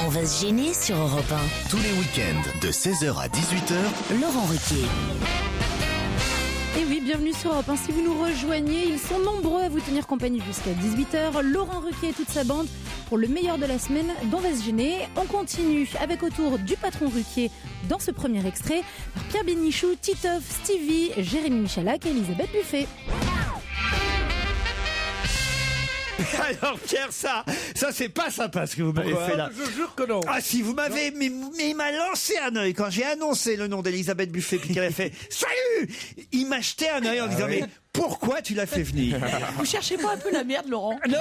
On va se gêner sur Europe 1. Tous les week-ends de 16h à 18h, Laurent Ruquier. Et oui, bienvenue sur Europe 1. Si vous nous rejoignez, ils sont nombreux à vous tenir compagnie jusqu'à 18h. Laurent Ruquier et toute sa bande pour le meilleur de la semaine d'On va se gêner. On continue avec autour du patron Ruquier dans ce premier extrait par Pierre Bénichou, Titoff, Stevie, Jérémy Michalak et Elisabeth Buffet. Alors Pierre, ça c'est pas sympa ce que vous m'avez fait là. Je jure que non. Ah si, vous m'avez, mais il m'a lancé un œil quand j'ai annoncé le nom d'Elisabeth Buffet puis qu'elle a fait salut. Il m'a jeté un œil en disant mais pourquoi tu l'as fait venir? Vous cherchez pas un peu la merde, Laurent? Non,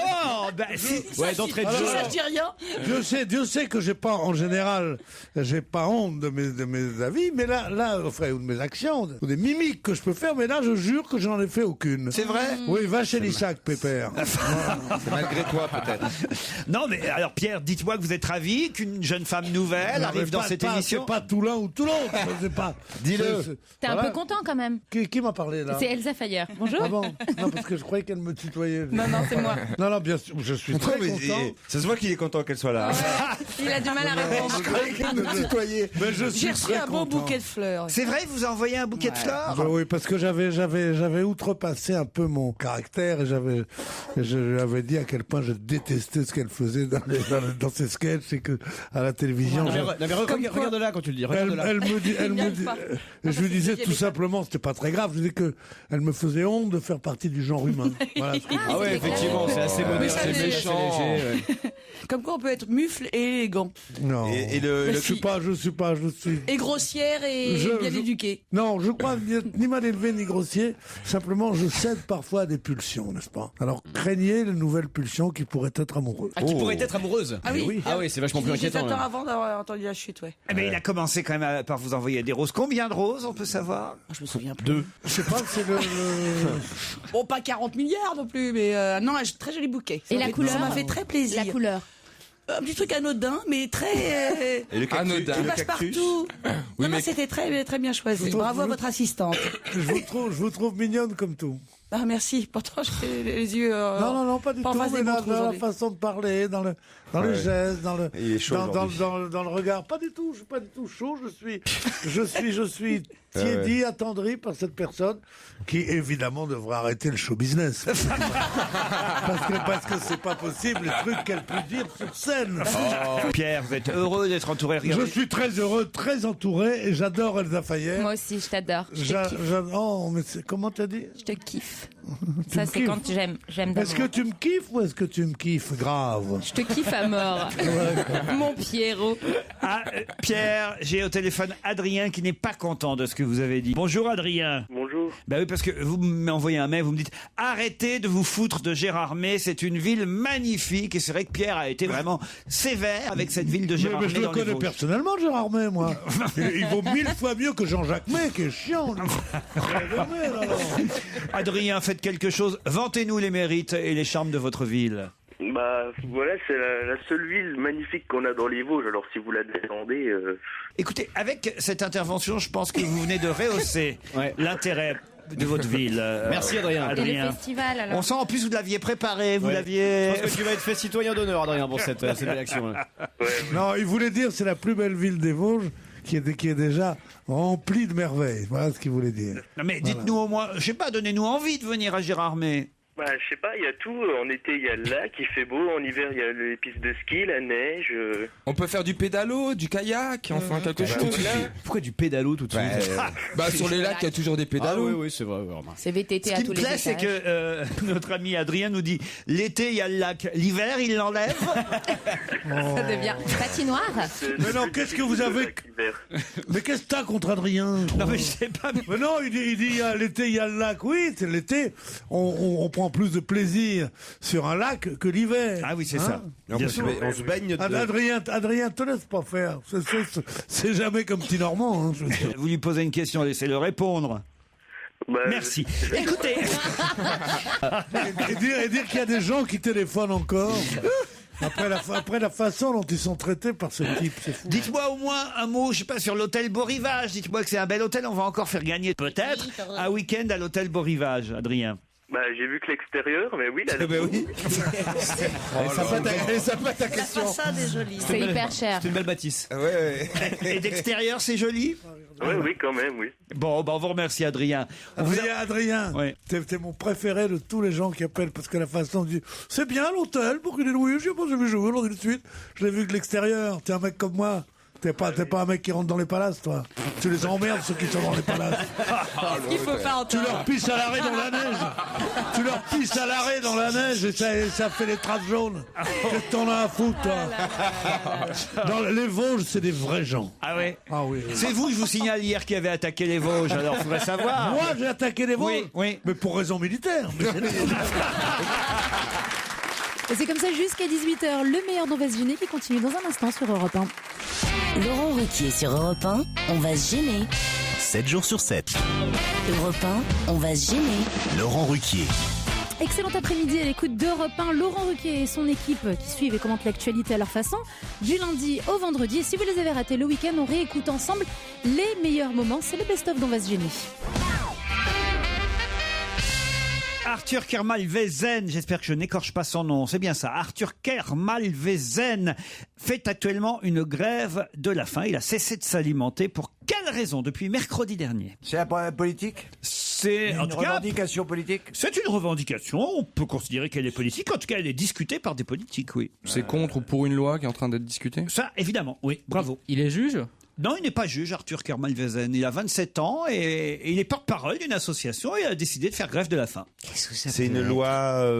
bah si. Ouais, d'entrée de jeu. Ça, je dis rien. Dieu sait que j'ai pas, en général, j'ai pas honte de mes avis, mais là, enfin, ou de mes actions, ou des mimiques que je peux faire, mais là, je jure que j'en ai fait aucune. C'est vrai? Oui, va chez Lissac, Pépère. C'est malgré toi, peut-être. Non mais alors Pierre, dites-moi que vous êtes ravi qu'une jeune femme nouvelle Non, arrive mais dans pas- cette pas- émission. C'est pas tout l'un ou tout l'autre. C'est pas. Dis-le. T'es un peu content quand même. Qui m'a parlé là? C'est Elsa Fayer. Bonjour. Ah bon? Non, parce que je croyais qu'elle me tutoyait. Non, c'est moi. Non, bien sûr, je suis très content. Ça se voit qu'il est content qu'elle soit là. Il a du mal à répondre. Mais je suis J'ai reçu très un beau content. bouquet de fleurs. C'est vrai, vous a envoyé un bouquet de fleurs? Bah oui, parce que j'avais outrepassé un peu mon caractère et je lui avais dit à quel point je détestais ce qu'elle faisait dans ses sketchs et que à la télévision. Regarde là quand tu le dis. Elle me dit, pas. je lui disais tout simplement, c'était pas très grave, je disais que elle me faisait honte de faire partie du genre humain. Voilà ce que je Ah ouais, effectivement, c'est assez moderne, ça, c'est c'est méchant. Comme quoi on peut être mufle et élégant. Non. Et je suis pas. Et grossière et bien éduquée. Non, je crois ni mal élevé ni grossier. Simplement, je cède parfois à des pulsions, n'est-ce pas? Alors, craignez les nouvelles pulsions qui pourraient être amoureuses. Ah, qui pourrait être amoureuse. Ah oui. Ah oui, c'est vachement plus J'ai fait inquiétant. temps avant d'avoir entendu la chute, ouais. Eh ben, il a commencé quand même par vous envoyer des roses. Combien de roses, on peut savoir? Je me souviens plus. Deux. Je sais pas, c'est le... Bon, pas 40 milliards non plus, mais non, un très joli bouquet. Et Ça la m'a fait- couleur? Ça m'a fait très plaisir. La couleur. Un petit truc anodin, mais très... Et le cactus. qui passe partout. Non, mais c'était très, très bien choisi. Bravo à votre assistante. Je vous trouve mignonne comme tout. Ah, merci. Pourtant, j'ai les yeux... Non, pas du pas en tout, face des mais montres dans la aujourd'hui. façon de parler, dans les gestes, Il est chaud aujourd'hui. dans le regard. Pas du tout, je suis pas du tout chaud, je suis tiédi, attendri par cette personne qui, évidemment, devrait arrêter le show business. parce que c'est pas possible, les trucs qu'elle peut dire sur scène. Pierre, vous êtes heureux d'être entouré. Je suis très heureux, très entouré, et j'adore Elsa Fayer. Moi aussi, je t'adore. Je te kiffe. Oh, mais comment t'as dit? Je te kiffe. Tu Ça, me c'est kiffes. quand j'aime Est-ce que d'amour. tu me kiffes ou est-ce que tu me kiffes grave? Je te kiffe à mort. Mon Pierrot. Ah, Pierre, j'ai au téléphone Adrien qui n'est pas content de ce que vous avez dit. Bonjour Adrien. Bonjour. Bah oui, parce que vous m'envoyez un mail, vous me dites arrêtez de vous foutre de Gérardmer, c'est une ville magnifique. Et c'est vrai que Pierre a été vraiment sévère avec cette ville de Mais Gérardmer. je le dans les connais Vosges. personnellement, Gérard May, moi. Il vaut 1000 fois mieux que Jean-Jacques May, qui est chiant. lui. Adrien, faites quelque chose. Vantez-nous les mérites et les charmes de votre ville. Bah voilà, c'est la seule ville magnifique qu'on a dans les Vosges. Alors si vous la descendez, Écoutez, avec cette intervention, je pense que vous venez de rehausser Ouais. l'intérêt de votre ville. Merci, Adrien. Et le festival, alors. On sent en plus vous l'aviez préparé, vous Ouais. l'aviez. Je pense que tu vas être fait citoyen d'honneur, Adrien, pour cette belle action. Non, il voulait dire c'est la plus belle ville des Vosges qui est déjà remplie de merveilles. Voilà ce qu'il voulait dire. Non mais dites-nous au moins, je sais pas, donnez-nous envie de venir à Gérardmer. bah je sais pas, il y a tout. En été il y a le lac, il fait beau. En hiver il y a les pistes de ski, la neige. On peut faire du pédalo, du kayak, enfin quelque chose. Pourquoi du pédalo tout de suite Bah sur les lacs, il y a toujours des Ah oui, pédalos. oui, c'est vrai. Vraiment. C'est VTT Ce à qui tous me les plaît, étages. c'est que notre ami Adrien nous dit l'été il y a le lac, l'hiver il l'enlève. Ça devient patinoire. Mais non, qu'est-ce que vous avez... Mais qu'est-ce que t'as contre Adrien? Non mais je sais pas. Mais non, il dit l'été, il y a le lac. Oui, c'est l'été. On prend plus de plaisir sur un lac que l'hiver. Ah oui, c'est ça. Bien sûr. On se baigne Adrien, te laisse pas faire. C'est jamais comme petit Normand. Hein, je veux dire. Vous lui posez une question, laissez-le répondre. Bah, Merci. Écoutez, Et dire qu'il y a des gens qui téléphonent encore. Après la façon dont ils sont traités par ce type, c'est fou. dites-moi au moins un mot, je sais pas, sur l'hôtel Beau Rivage. Dites-moi que c'est un bel hôtel, on va encore faire gagner peut-être un week-end à l'hôtel Beau Rivage, Adrien. Bah, j'ai vu que l'extérieur, mais oui, Eh ben oui. Elle est sympa ta La question. façade est jolie. C'est hyper cher. C'est une belle bâtisse. Ouais. Et d'extérieur, c'est joli? Oui, quand même, oui. Bon, on vous remercie, Adrien. Adrien, Ouais. t'es mon préféré de tous les gens qui appellent parce que la façon de dire c'est bien l'hôtel pour qu'il est loué, je sais pas, j'ai vu jouer aujourd'hui de suite. Je l'ai vu que l'extérieur. T'es un mec comme moi. T'es pas un mec qui rentre dans les palaces, toi. Tu les emmerdes, ceux qui sont dans les palaces. Il faut pas Tu entendre. leur pisses à l'arrêt dans la neige. Tu leur pisses à l'arrêt dans la neige et ça fait les traces jaunes. Qu'est-ce que t'en as à foutre, toi? Dans les Vosges, c'est des vrais gens. Ah ouais? Ah oui. C'est vous, je vous signale, hier qui avez attaqué les Vosges, alors faudrait savoir. Moi, j'ai attaqué les Vosges. Oui. Mais pour raison militaire. Et c'est comme ça jusqu'à 18h, le meilleur d'On va se gêner qui continue dans un instant sur Europe 1. Laurent Ruquier sur Europe 1, on va se gêner. 7 jours sur 7. Europe 1, on va se gêner. Laurent Ruquier. Excellent après-midi à l'écoute d'Europe 1. Laurent Ruquier et son équipe qui suivent et commentent l'actualité à leur façon, du lundi au vendredi. Et si vous les avez ratés le week-end, on réécoute ensemble les meilleurs moments. C'est le best-of d'On va se gêner. Arthur Kermalvezen, j'espère que je n'écorche pas son nom, c'est bien ça. Arthur Kermalvezen fait actuellement une grève de la faim. Il a cessé de s'alimenter. Pour quelle raison? Depuis mercredi dernier. C'est un problème politique? C'est Une revendication politique? C'est une revendication. On peut considérer qu'elle est politique. En tout cas, elle est discutée par des politiques, oui. C'est contre ou pour une loi qui est en train d'être discutée? Ça, évidemment, oui. Bravo. Il est juge? Non, il n'est pas juge, Arthur Kermalvezen. Il a 27 ans et il est porte-parole d'une association et a décidé de faire grève de la faim. Qu'est-ce que ça C'est une loi.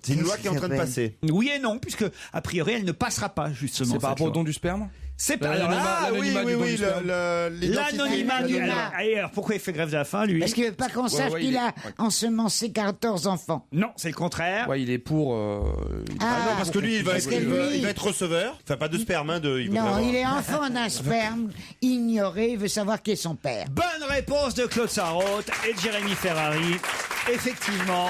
C'est une loi qui est en train de passer. Oui et non, puisque a priori elle ne passera pas justement. C'est par cette rapport au loi. don du sperme? C'est pas L'anonymat du don du sperme. l'anonymat du. L'anonymat. Alors pourquoi il fait grève de la faim, lui? Parce qu'il veut pas qu'on sache qu'il a ensemencé 14 enfants. Non, c'est le contraire. Ouais, il est pour. Ah, Parce que lui, il va parce que lui- être receveur. Enfin, pas de sperme, hein, il veut non, vraiment- il est enfant d'un sperme ignoré, il veut savoir qui est son père. Bonne réponse de Claude Sarraute et de Jérémy Ferrari. Effectivement.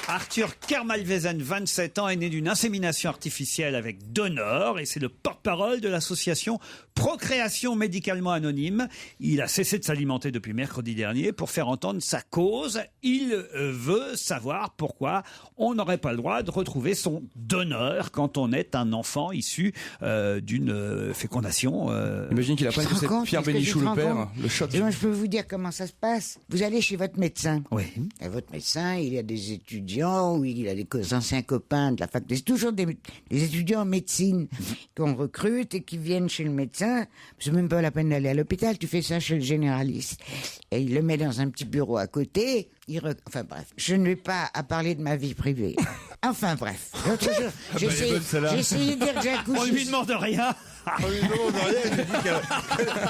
Arthur Kermalvezen, 27 ans, est né d'une insémination artificielle avec donneur et c'est le porte-parole de l'association Procréation médicalement anonyme. Il a cessé de s'alimenter depuis mercredi dernier pour faire entendre sa cause. Il veut savoir pourquoi on n'aurait pas le droit de retrouver son donneur quand on est un enfant issu d'une fécondation. Imagine qu'il apprenne que c'est Pierre Bénichou le père, le choc. Et moi, je peux vous dire comment ça se passe. Vous allez chez votre médecin. Oui. Et votre médecin, il y a des étudiants, ou il a des anciens copains de la fac. C'est toujours des étudiants en médecine qu'on recrute et qui viennent chez le médecin. C'est même pas la peine d'aller à l'hôpital, tu fais ça chez le généraliste. Et il le met dans un petit bureau à côté. Enfin bref, je ne vais pas à parler de ma vie privée. Enfin bref. L'autre jour, j'ai essayé de dire que j'ai accouché. On lui demande rien. On lui demande rien, il dit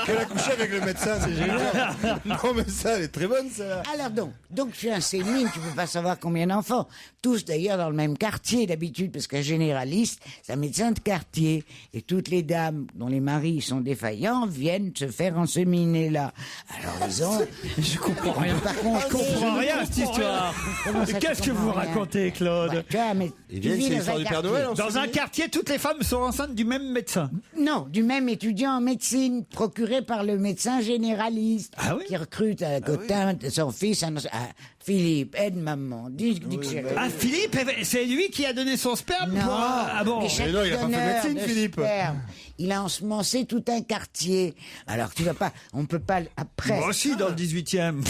qu'elle a couché avec le médecin, c'est génial. Non, mais ça, elle est très bonne, ça. Alors donc je suis un sémine, tu peux pas savoir combien d'enfants. Tous d'ailleurs dans le même quartier d'habitude, parce qu'un généraliste, c'est un médecin de quartier. Et toutes les dames dont les maris sont défaillants viennent se faire enseminer là. Alors ils ont... Je comprends rien. Par contre, Je comprends rien à cette histoire. Comment ça, Qu'est-ce tu que vous comprends rien? racontez, Claude? Ouais, tu vois, mais Ils tu viennent, vis c'est dans l'histoire un du Père quartier. Noël, en Dans un quartier, toutes les femmes sont enceintes du même médecin. Non, du même étudiant en médecine, procuré par le médecin généraliste, Ah oui qui recrute un cotin de son fils, Philippe, aide maman, dis que j'ai Ah, Philippe, c'est lui qui a donné son sperme Non, pour... Ah bon. mais chaque Mais non, il a pas fait donneur médecine, de Philippe. sperme, il a ensemencé tout un quartier. Alors tu vas pas, on peut pas après. Moi aussi, dans le 18e.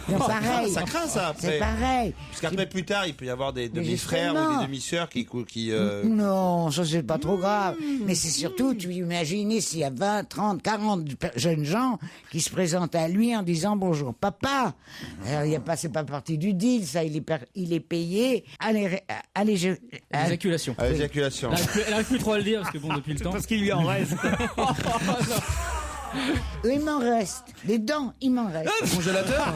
C'est pareil. Ça craint, ça, après. C'est pareil. Parce qu'après, plus tard, il peut y avoir des Mais demi-frères ou justement. des demi-sœurs qui Non, ça c'est pas trop grave. Mais c'est surtout, tu imagines s'il y a 20, 30, 40 jeunes gens qui se présentent à lui en disant bonjour papa. Alors, il y a pas, c'est pas partie du deal, ça, il est payé. Allez, L'éjaculation. à l'éjaculation. Elle n'arrive plus trop à le dire parce que bon, depuis le temps. Parce qu'il lui en reste. il m'en reste. Des dents, il m'en reste. Congélateur.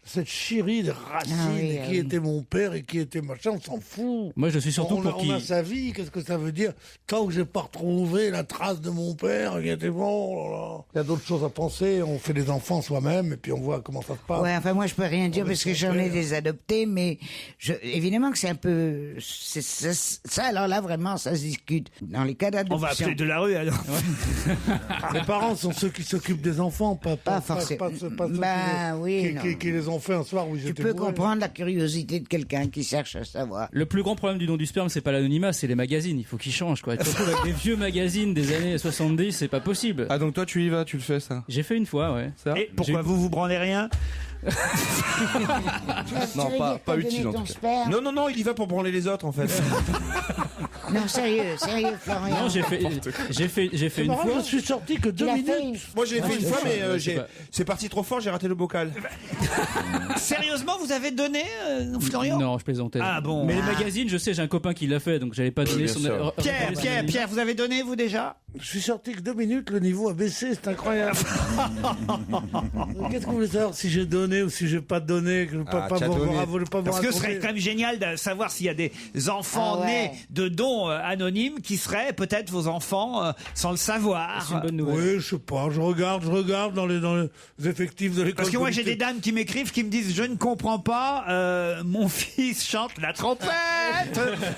Cette chérie de Racine, Ah oui, qui oui. était mon père et qui était machin, on s'en fout. Moi, je suis surtout on pour a qui. sa vie, qu'est-ce que ça veut dire? Tant que j'ai pas retrouvé la trace de mon père, qui était bon, oh là là. Il y a d'autres choses à penser, on fait des enfants soi-même et puis on voit comment ça se passe. Ouais, enfin moi je peux rien dire parce que j'en ai des adoptés, mais évidemment que c'est un peu ça. Alors là vraiment ça se discute dans les cas d'adoption. On va appeler de la rue, alors. Les parents sont ceux qui s'occupent des enfants, pas forcément. ceux Ben oui, non. qui les ont ont fait un soir où Tu j'étais peux bourré. comprendre la curiosité de quelqu'un qui cherche à savoir. Le plus grand problème du don du sperme, c'est pas l'anonymat, c'est les magazines. Il faut qu'ils changent, quoi. Et surtout avec des vieux magazines des années 70, c'est pas possible. Ah, donc toi, tu y vas, tu le fais, ça? J'ai fait une fois, ouais. Ça? Et pourquoi vous branlez rien? Non, pas utile en tout cas. Non, il y va pour branler les autres, en fait. Non, sérieux, Florian. Non, j'ai fait C'est une marrant, fois. je suis sorti que 2 Il a minutes. fait une- Moi, je l'ai fait une fois, mais c'est pas- c'est parti trop fort, j'ai raté le bocal. Sérieusement, vous avez donné, Florian? Non, je plaisantais. Ah bon. Mais les magazines, je sais, j'ai un copain qui l'a fait, donc j'allais pas donner bien son. sûr. Pierre, vous avez donné, vous, déjà? Je suis sorti que 2 minutes, le niveau a baissé, c'est incroyable. Qu'est-ce que vous voulez savoir si j'ai donné ou si j'ai pas donné, que je ne peux Ah, pas tu as vous donné. raconter. Parce que ce serait quand même génial de savoir s'il y a des enfants Ah ouais. nés de dons anonymes qui seraient peut-être vos enfants sans le savoir. C'est une bonne nouvelle. Oui, je sais pas, je regarde dans les effectifs de l'école. Parce que moi j'ai des politique. dames qui m'écrivent qui me disent je ne comprends pas, mon fils chante la trompette,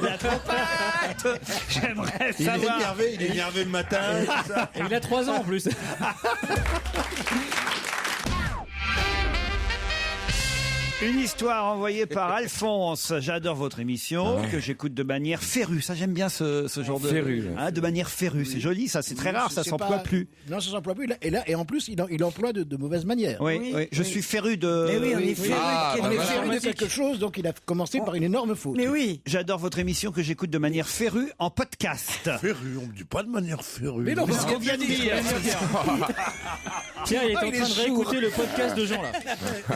la trompette. J'aimerais Il est savoir. énervé le matin. tout ça. Et il a 3 ans en plus. Une histoire envoyée par Alphonse. J'adore votre émission, que j'écoute de manière férue. Ça, j'aime bien ce genre de... Férue. Hein, de manière férue. C'est joli, ça. C'est très rare, ça s'emploie plus. Non, ça s'emploie plus. Et en plus, il emploie de mauvaises manières. Oui. Je suis féru de... Mais oui, on est féru Ah, de On est voilà. féru de quelque chose, donc il a commencé par une énorme faute. Mais oui. J'adore votre émission que j'écoute de manière férue en podcast. Féru, on me dit pas de manière férue. Mais non, C'est ce qu'on vient de dire. Tiens, il est en train de réécouter le podcast de Jean là.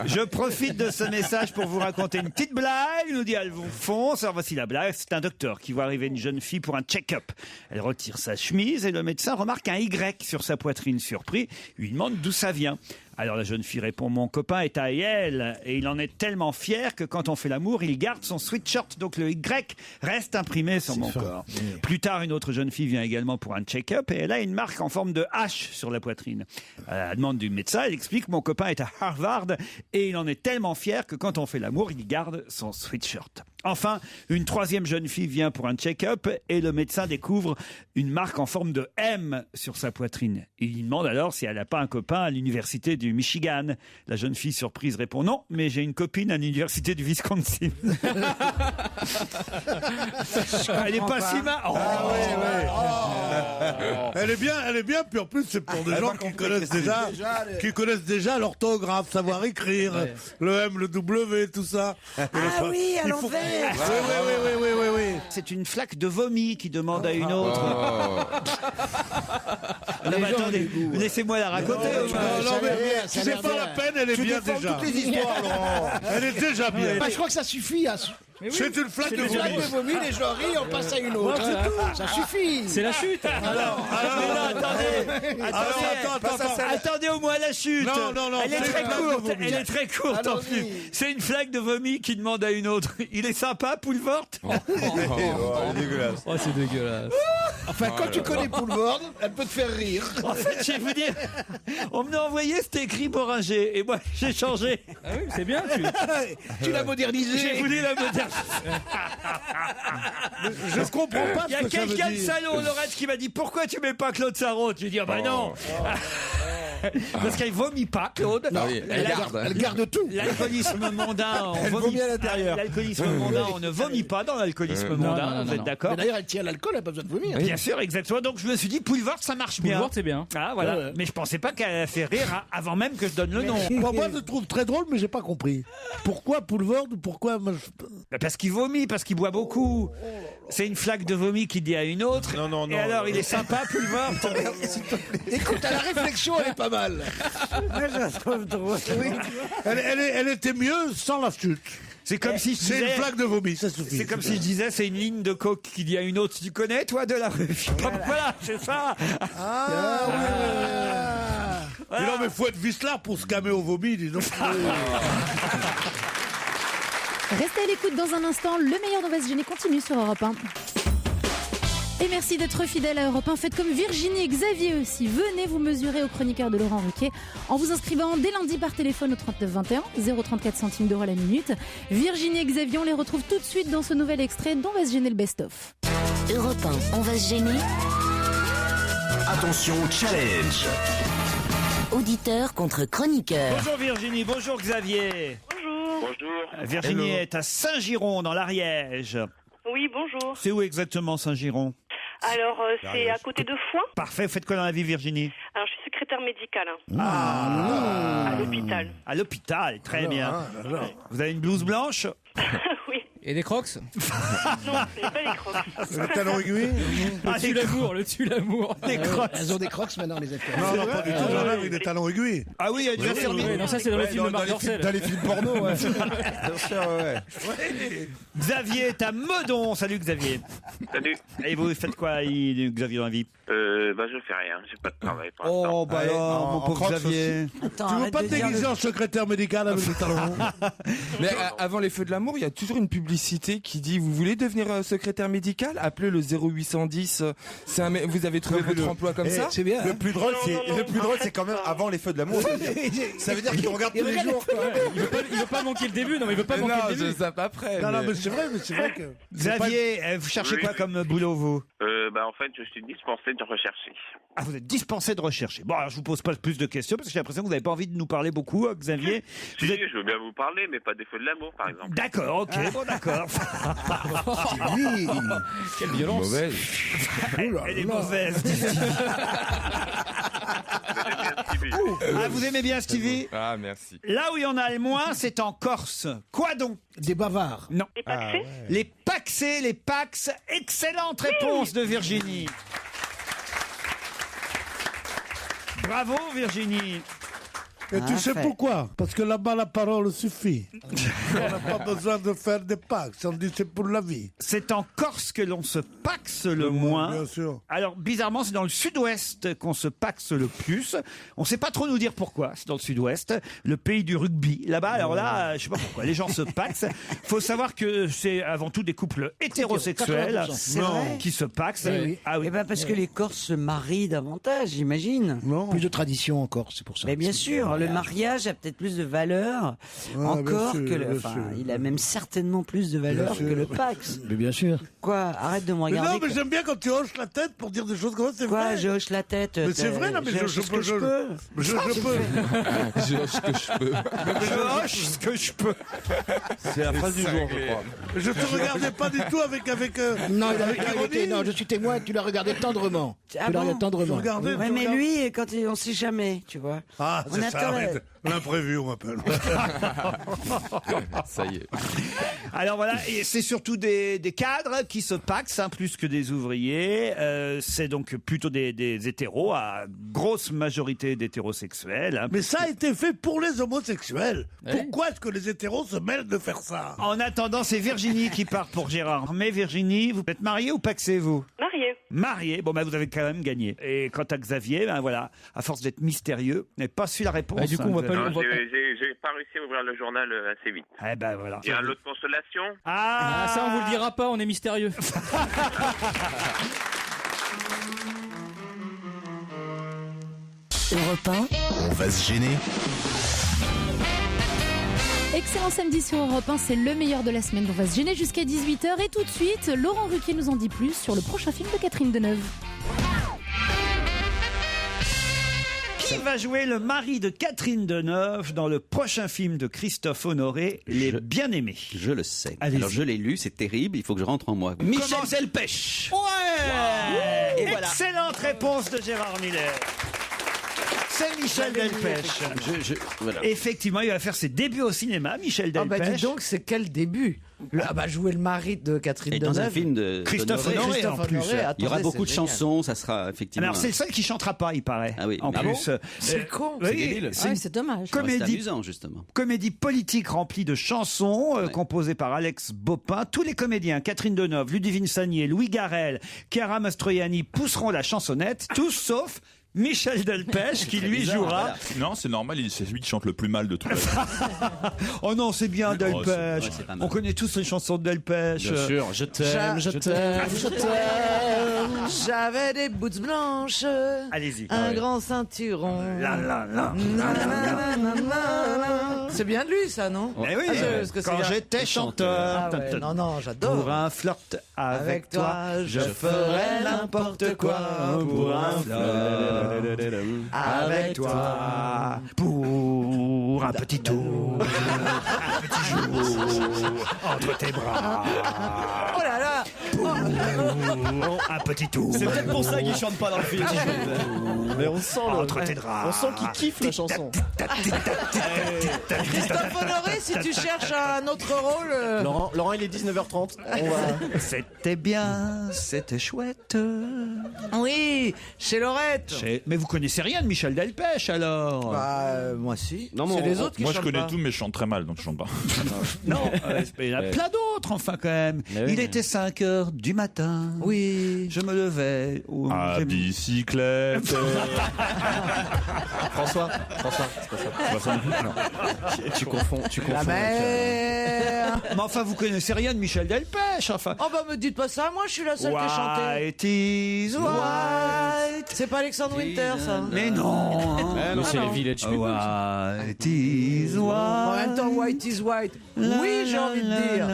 Je profite de ce message pour vous raconter une petite blague, nous dit Alphonse. Alors voici la blague. C'est un docteur qui voit arriver une jeune fille pour un check-up. Elle retire sa chemise et le médecin remarque un Y sur sa poitrine. Surpris, lui demande d'où ça vient. Alors la jeune fille répond: mon copain est à Yale et il en est tellement fier que quand on fait l'amour, il garde son sweatshirt, donc le Y reste imprimé sur mon corps. Plus tard, une autre jeune fille vient également pour un check-up et elle a une marque en forme de H sur la poitrine. À la demande du médecin, elle explique: mon copain est à Harvard et il en est tellement fier que quand on fait l'amour, il garde son sweatshirt. Enfin, une troisième jeune fille vient pour un check-up et le médecin découvre une marque en forme de M sur sa poitrine. Il lui demande alors si elle n'a pas un copain à l'université du Michigan. La jeune fille surprise répond: non, mais j'ai une copine à l'université du Wisconsin. Elle est pas si mal. Oh. Elle est bien, puis en plus c'est pour des gens qui connaissent déjà l'orthographe, savoir écrire, le M, le W, tout ça. Ah oui, à il faut- l'envers. Oui. C'est une flaque de vomi qui demande à une autre. Non, mais attendez, laissez-moi la raconter. C'est pas la peine, elle est bien déjà. toutes les histoires, Laurent. Elle est déjà bien. Bah, je crois que ça suffit. C'est une flaque de Une flaque de vomi. vomi, les gens rient, on passe à une autre. Ça suffit. C'est la chute. Attendez au moins la chute. Non, Elle est c'est très une flaque courte. de vomi. Elle est très courte en plus. C'est une flaque de vomi qui demande à une autre. Il est sympa, Poulvort. Dégueulasse. Oh, c'est dégueulasse. Enfin, quand tu connais Poulvord, elle peut te faire rire. En fait, je vais vous dire, on me l'a envoyé, c'était écrit Boringer. Et moi, j'ai changé. Ah oui, c'est bien. Tu l'as modernisé. J'ai voulu la moderniser. Je comprends pas Il y a ce que ça veut quelqu'un de dire. salaud, Laurette, qui m'a dit: pourquoi tu mets pas Claude Sarraute? Je lui ai dit: ah bah non. Parce qu'elle vomit pas, Claude. Ah oui, elle garde. Elle garde tout. L'alcoolisme mondain, on Elle vomit à l'intérieur. L'alcoolisme mondain, on ne vomit pas dans l'alcoolisme mondain. Vous êtes d'accord? Mais d'ailleurs, elle tient l'alcool, elle n'a pas besoin de vomir. Bien sûr, exactement. Donc je me suis dit: Poulvord, ça marche bien. Poulvord, c'est bien. Ah voilà. Ouais. Mais je pensais pas qu'elle a fait rire avant même que je donne le nom. Moi, je le trouve très drôle, mais j'ai pas compris. Pourquoi Poulvord ou pourquoi Parce qu'il vomit, parce qu'il boit beaucoup. C'est une flaque de vomi qui dit à une autre. Non. Et alors, il est sympa, Poulvord. Écoute, à la réflexion, elle est pas mal. Elle était mieux sans la chute. C'est comme si je C'est disais. une flaque de vomi, ça suffit. C'est comme si je disais: c'est une ligne de coke qui dit à une autre: tu connais, toi, de la rue? Voilà, c'est ça. Mais non, mais faut être vicelard pour se calmer au vomi, dis donc. Restez à l'écoute dans un instant. Le meilleur d'On va se gêner continue sur Europe 1. Et merci d'être fidèle à Europe 1. Faites comme Virginie et Xavier aussi. Venez vous mesurer au chroniqueur de Laurent Ruquier en vous inscrivant dès lundi par téléphone au 39 21, 0,34 centimes d'euros la minute. Virginie et Xavier, on les retrouve tout de suite dans ce nouvel extrait d'On va se gêner le best-of. Europe 1, on va se gêner. Attention, challenge. Auditeur contre chroniqueur. Bonjour Virginie, bonjour Xavier. Bonjour. Virginie est à Saint-Giron, dans l'Ariège. Oui, bonjour. C'est où exactement, Saint-Giron? Alors, c'est à côté de Foix. Parfait, vous faites quoi dans la vie, Virginie? Alors, je suis secrétaire médicale À l'hôpital. À l'hôpital, très bien. Vous avez une blouse blanche? Oui. Et des crocs? Non, c'est pas les crocs. Le talon aiguille. Le tue-l'amour. Des crocs. Elles ont des crocs maintenant, les acteurs. Non, pas du tout. J'en ai avec des talons aiguilles. Ah oui, il y a des infirmiers. Non, ça c'est dans les films de Marc Dorcel. Dans les films porno, ouais. Bien sûr, ouais. Xavier est à Meudon. Salut Xavier. Salut. Et vous faites quoi, Xavier, dans la vie? Je fais rien. J'ai pas de travail pour l'instant. Oh, bah alors, mon pauvre Xavier. Attends, Tu veux arrête pas de te dire déguiser en secrétaire médical avec des talons hauts? Mais avant les Feux de l'amour, il y a toujours une publicité qui dit vous voulez devenir secrétaire médical? Appelez le 0810. Vous avez trouvé votre emploi comme ça? C'est bien. Le plus drôle, c'est quand même avant les feux de l'amour. Ça veut dire qu'il regarde tous les jours. quoi. Il veut pas manquer le début, non, mais il veut pas manquer le début. je sais pas après. Non, mais c'est vrai que. Xavier, vous cherchez quoi comme boulot, vous? En fait, je suis dispensé de rechercher. Ah, vous êtes dispensé de rechercher. Bon, alors je vous pose pas plus de questions parce que j'ai l'impression que vous n'avez pas envie de nous parler beaucoup, Xavier. Si, je veux bien vous parler, mais pas des feux de l'amour, par exemple. D'accord, ok, bon, d'accord. Quelle violence. Mauvaise. Elle est mauvaise, dit Stevie. Ah, vous aimez bien Stevie? Ah, merci. Là où il y en a le moins, c'est en Corse. Quoi donc? Des bavards. Non. Les paxés? Les paxés, les pax. Excellente réponse de Virginie. Bravo Virginie. Et tu sais fait. pourquoi? Parce que là-bas, la parole suffit. On n'a pas besoin de faire des packs. On dit c'est pour la vie. C'est en Corse que l'on se paxe le moins. Bien sûr. Alors, bizarrement, c'est dans le sud-ouest qu'on se paxe le plus. On sait pas trop nous dire pourquoi. C'est dans le sud-ouest, le pays du rugby. Là-bas, alors là, je sais pas pourquoi. Les gens se paxent. Faut savoir que c'est avant tout des couples hétérosexuels 80%. C'est vrai. qui se paxent. Oui, oui. Ah oui. Eh ben parce que les Corses se marient davantage, j'imagine. Plus de tradition encore, c'est pour ça. Mais bien sûr, le mariage a peut-être plus de valeur encore bien sûr, que le. bien Enfin, sûr. il a même certainement plus de valeur que le Pax. Mais bien sûr. Quoi? Arrête de me Mais regarder. non, mais j'aime bien quand tu hoches la tête pour dire des choses comme ça, c'est Quoi? vrai. Je hoche la tête. Mais c'est vrai, non, mais je peux. Je hoche ce que je peux. C'est la phrase du jour, je crois. Je te regardais pas du tout avec. Non, ironie. non, je suis témoin, tu l'as regardé tendrement. Ah Tu l'as bon? regardé tendrement. Regardez. Ouais, mais lui, quand on sait jamais, tu vois. Ah, On c'est ça, attend la- arrête. L'imprévu, on m'appelle. Ça y est. Alors voilà, et c'est surtout des cadres qui se paxent, plus que des ouvriers. C'est donc plutôt des hétéros, à grosse majorité d'hétérosexuels. Hein. Mais ça a été fait pour les homosexuels. Pourquoi est-ce que les hétéros se mêlent de faire ça? En attendant, c'est Virginie qui part pour Gérard. Mais Virginie, vous êtes mariée ou paxée, vous? Marié. Mariée. Bon, vous avez quand même gagné. Et quant à Xavier, voilà, à force d'être mystérieux, vous n'avez pas su la réponse. Bah, du coup, on va pas Non, j'ai pas réussi à ouvrir le journal assez vite. Eh ben voilà. Il y a l'autre consolation. Ah, ça on vous le dira pas, on est mystérieux. Europe 1, On va se gêner. Excellent samedi sur Europe 1, c'est le meilleur de la semaine. On va se gêner jusqu'à 18h et tout de suite, Laurent Ruquier nous en dit plus sur le prochain film de Catherine Deneuve. Qui va jouer le mari de Catherine Deneuve dans le prochain film de Christophe Honoré, Les Bien-Aimés? Je le sais. Allez-y. Alors je l'ai lu, c'est terrible, il faut que je rentre en moi. Michel Delpech. Ouais. Et voilà. Excellente réponse de Gérard Miller. C'est Michel Delpech. Voilà. Effectivement, il va faire ses débuts au cinéma, Michel Ah Delpech. bah dis donc, c'est quel début? Jouer le mari de Catherine Et Deneuve. dans un film de Christophe d'Honoré. Honoré, en plus. Il y aura beaucoup de chansons, ça sera effectivement. Alors c'est le seul qui chantera pas, il paraît. Ah oui. En Ah plus, bon C'est con. C'est débile. c'est une c'est dommage. C'est comédie, amusant justement. comédie politique remplie de chansons Ouais. composées par Alex Bopin. Tous les comédiens, Catherine Deneuve, Ludivine Sagnier, Louis Garrel, Chiara Mastroianni, pousseront la chansonnette, tous sauf Michel Delpech qui lui bizarre, jouera. voilà. Non, c'est normal, c'est lui qui chante le plus mal de tout le Oh non, c'est bien Delpech. ouais, c'est pas mal. On connaît tous les chansons de Delpech. Bien sûr, je t'aime, je t'aime. J'avais des boots blanches, Allez-y. un grand ceinturon. C'est bien de lui, ça, non? Eh oui, parce que quand c'est- j'étais chanteur. Ah ouais, non, non, j'adore. Pour un flirt avec toi, je ferais n'importe quoi. Pour un flirt. Avec toi, pour un petit tour, un petit jour, entre tes bras. Oh là là. Un petit tour. C'est peut-être pour ça qu'il chante pas dans le film. Mais on sent Entre tes draps. on sent qu'il kiffe la chanson. Christophe Honoré, si tu cherches un autre rôle. Laurent, il est 19h30. C'était bien, c'était chouette. Oui, chez Laurette. Mais vous connaissez rien de Michel Delpech alors? Moi si. Non, c'est les autres qui moi je chantent connais pas. tout, mais je chante très mal, donc je chante pas. Non, il y en a plein d'autres enfin quand même. Il était 5 heures du matin. Oui. Je me levais. À bicyclette. François, c'est pas ça. Non. Tu confonds. La mer. Mais enfin, vous connaissez rien de Michel Delpech, enfin. Oh bah me dites pas ça, moi je suis la seule qui a chanté. White is white. C'est pas Alexandre Winter ça. Mais non. Mais c'est les Village People. White is white. En même temps, white is white. Oui, j'ai envie de dire.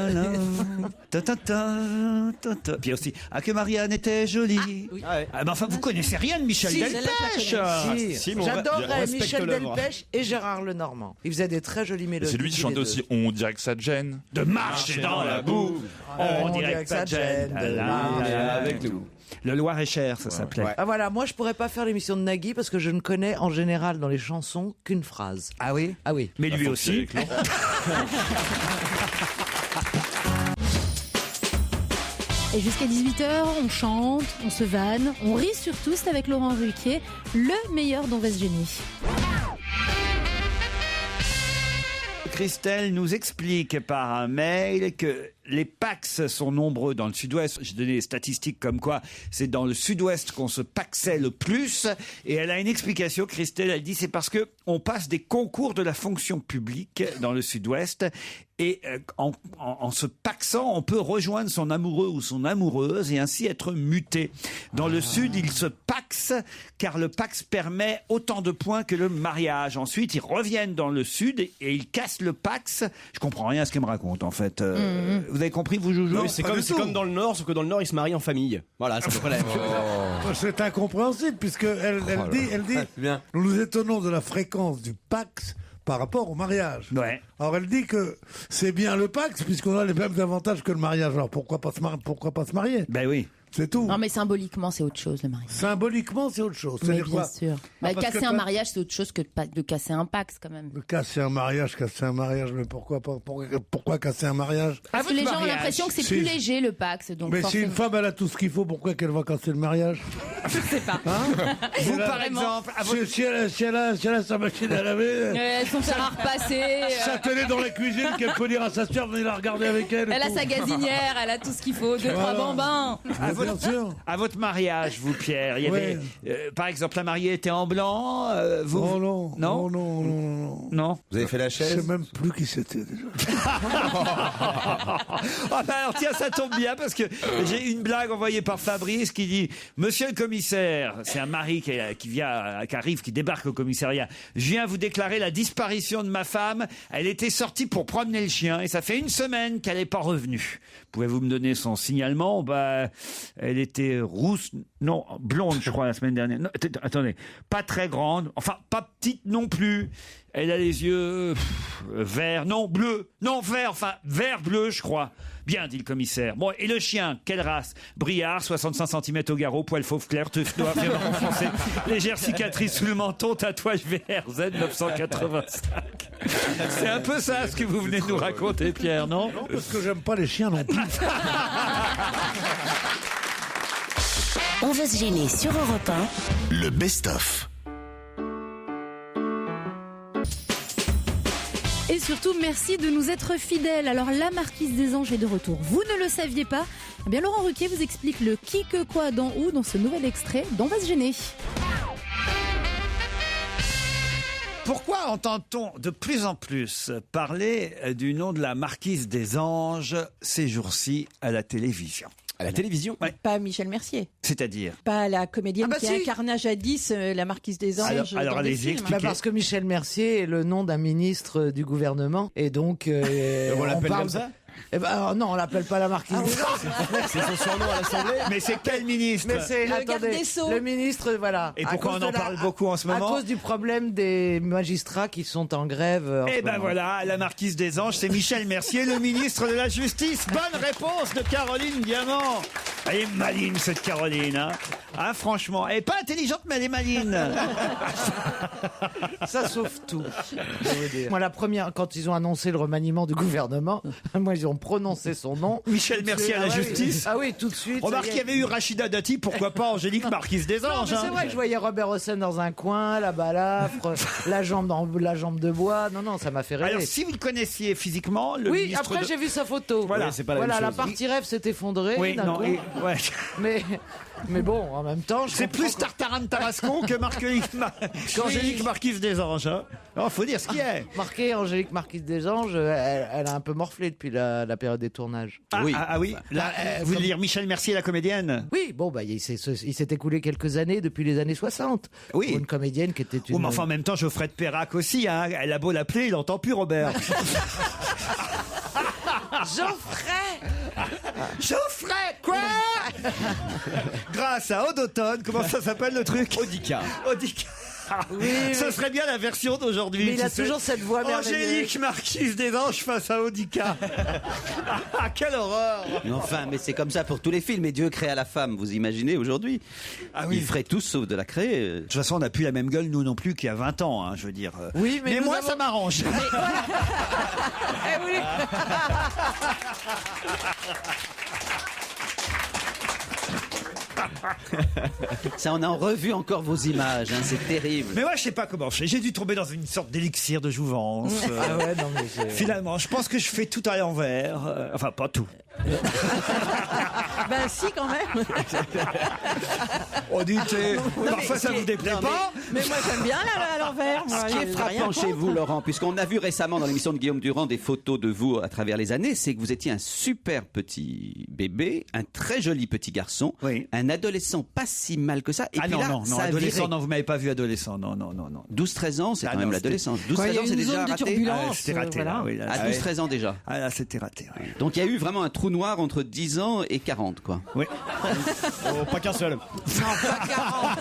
Puis aussi, que Marianne était jolie. Mais enfin, vous connaissez rien de Michel Si, Delpech. Si, mais j'adorais respecte Michel l'œuvre. Delpech et Gérard Lenormand. Ils faisaient des très jolies mélodies. C'est lui qui chantait aussi On dirait que ça te gêne. De marcher dans la boue. On dirait que ça te gêne. de marcher avec nous. Le Loir-et-Cher, ça s'appelait. Ah voilà, moi je pourrais pas faire l'émission de Nagui parce que je ne connais en général dans les chansons qu'une phrase. Ah oui? Ah oui. Mais lui aussi. Et jusqu'à 18h, on chante, on se vanne, on rit surtout, c'est avec Laurent Ruquier, le meilleur dont va se gêner. Christelle nous explique par un mail que les Pax sont nombreux dans le sud-ouest. J'ai donné des statistiques comme quoi c'est dans le sud-ouest qu'on se paxait le plus. Et elle a une explication, Christelle, elle dit c'est parce que on passe des concours de la fonction publique dans le sud-ouest. Et en se paxant, on peut rejoindre son amoureux ou son amoureuse et ainsi être muté. Dans le sud, ils se paxent car le pax permet autant de points que le mariage. Ensuite, ils reviennent dans le sud et ils cassent le pax. Je comprends rien à ce qu'elle me raconte en fait. Vous avez compris, vous Joujou? Oui, c'est comme dans le Nord, sauf que dans le Nord, ils se marient en famille. Voilà, c'est à peu près la même chose. C'est incompréhensible puisque elle dit nous nous étonnons de la fréquence du Pax par rapport au mariage. Ouais. Alors elle dit que c'est bien le Pax puisqu'on a les mêmes avantages que le mariage. Alors pourquoi pas se marier? Ben oui. C'est tout. Non mais symboliquement c'est autre chose le mariage. Symboliquement c'est autre chose. Mais C'est-à-dire bien quoi? sûr. Casser un mariage c'est autre chose que de casser un pax quand même. De casser un mariage, mais pourquoi pas? Pourquoi casser un mariage? Parce que les gens ont l'impression que c'est plus léger le pax. Donc mais si forcément... une femme elle a tout ce qu'il faut, pourquoi qu'elle va casser le mariage? Je sais pas. Vous par exemple, si elle a sa machine à laver, son fer à repasser. sa télé dans la cuisine qu'elle peut dire à sa soeur venez la regarder avec elle. Elle a sa gazinière, elle a tout ce qu'il faut, 2-3 bambins. À votre mariage, vous Pierre, il y avait, par exemple, la mariée était en blanc. Vous non. Non. Vous avez fait la Je chaise? sais même plus qui c'était déjà. Alors tiens, ça tombe bien parce que j'ai une blague envoyée par Fabrice qui dit Monsieur le commissaire, c'est un mari qui arrive, qui débarque au commissariat. Je viens vous déclarer la disparition de ma femme. Elle était sortie pour promener le chien et ça fait 1 semaine qu'elle n'est pas revenue. Pouvez-vous me donner son signalement? Elle était rousse, non, blonde, je crois, la semaine dernière. Non, attendez, pas très grande, enfin, pas petite non plus. Elle a les yeux verts, non, bleus, non, vert, enfin, vert-bleu, je crois. Bien, dit le commissaire. Bon, et le chien, quelle race? Briard, 65 cm au garrot, poil fauve clair, teuf noir, fièvre enfoncé, légère cicatrice sous le menton, tatouage VRZ 985. C'est un peu ça ce que vous venez de nous raconter, Pierre, non? Non, parce que j'aime pas les chiens non plus. On va se gêner sur Europe 1. Le best-of. Et surtout, merci de nous être fidèles. Alors, la Marquise des Anges est de retour. Vous ne le saviez pas? Eh bien, Laurent Ruquier vous explique le qui, que, quoi, dans où dans ce nouvel extrait d'On va se gêner. Pourquoi entend-on de plus en plus parler du nom de la Marquise des Anges ces jours-ci à la télévision? À la télévision? Pas Michel Mercier. C'est-à-dire? Pas la comédienne qui si. incarna jadis la Marquise des Anges. Alors dans des allez-y, films. expliquez. Parce que Michel Mercier est le nom d'un ministre du gouvernement et donc On l'appelle parle comme ça? Eh ben non, on l'appelle pas la marquise des Anges. C'est son surnom à l'Assemblée. Mais c'est quel ministre? Mais c'est Le garde des Sceaux. le ministre, voilà. Et À pourquoi cause on en de parle beaucoup en ce moment? À cause du problème des magistrats qui sont en grève. En Eh ce ben moment. voilà, la marquise des Anges, c'est Michel Mercier, le ministre de la Justice. Bonne réponse de Caroline Diamant. Elle est maline, cette Caroline. Hein. Ah, franchement, elle est pas intelligente, mais elle est maline. Ça sauve tout. je veux dire. Moi, la première, quand ils ont annoncé le remaniement du gouvernement, moi, ils ont prononcé son nom. Michel Mercier à la Ah ouais, justice. Ah oui, tout de suite. Remarque ça y qu'il y est. avait eu Rachida Dati, pourquoi pas Angélique Marquise des Non, Anges. mais c'est hein. vrai que je voyais Robert Hossein dans un coin, la balafre, la jambe de bois. Non, ça m'a fait rêver. Alors, si vous le connaissiez physiquement, le Oui, ministre après de- j'ai vu sa photo. Voilà. Oui, c'est pas la même la chose. partie rêve s'est effondrée. Oui, d'un non, coup. ouais. Mais bon, en même temps, je C'est comprends plus Tartarin de Tarascon que qu'Angélique Marquise des Anges. Hein. Alors, faut dire ce qu'il y a. Marqué Angélique Marquise des Anges, elle a un peu morflé depuis la période des tournages. Ah oui. Là, vous voulez comme- dire Michel Mercier, la comédienne? Oui, bon, bah, il s'est écoulé quelques années depuis les années 60. Oui. Pour une comédienne qui était une. Oh, mais enfin, en même temps, Geoffrey de Perrac aussi. Hein. Elle a beau l'appeler, il n'entend plus Robert. Geoffrey, quoi? Grâce à Eau d'automne, comment ça s'appelle le truc? Audica. Audica. Oui, Ce oui. serait bien la version d'aujourd'hui. Mais il a tu sais. toujours cette voix merveilleuse. Angélique Marquise des Anges face à Audica. Ah, quelle horreur! Mais enfin, mais c'est comme ça pour tous les films. Et Dieu créa la femme, vous imaginez aujourd'hui? Ah oui. Ils feraient tous sauf de la créer. De toute façon, on n'a plus la même gueule, nous non plus, qu'il y a 20 ans, hein, je veux dire. Oui, mais nous moi, avons- ça m'arrange. Eh oui. Ça, on a revu encore vos images, hein, c'est terrible. Mais moi, je sais pas comment je fais. J'ai dû tomber dans une sorte d'élixir de jouvence. Ah ouais, non, mais c'est- Finalement, je pense que je fais tout à l'envers. Enfin, pas tout. Ben si, quand même. On dit, mais parfois, ça ce qui vous est- déplaît non, pas. Mais moi, j'aime bien à l'envers. moi. Ce qui est J'ai frappant rien chez contre. vous, Laurent, puisqu'on a vu récemment dans l'émission de Guillaume Durand des photos de vous à travers les années, c'est que vous étiez un super petit bébé, un très joli petit garçon, Oui. un adolescent pas si mal que ça. Et Ah puis non, là, non, ça a adolescent, viré. non, vous m'avez pas vu adolescent, non. 12-13 ans, c'est Ah quand non, même c'était- l'adolescence. Quand il y 12-13 a ans, c'est une déjà zone de raté. turbulence. C'était raté, voilà. là, oui, là. À 12-13 ans déjà. Ah là, c'était raté. Oui. Donc il y a eu vraiment un trou noir entre 10 ans et 40, quoi. Oui. Oh, pas qu'un seul. Non, pas 40.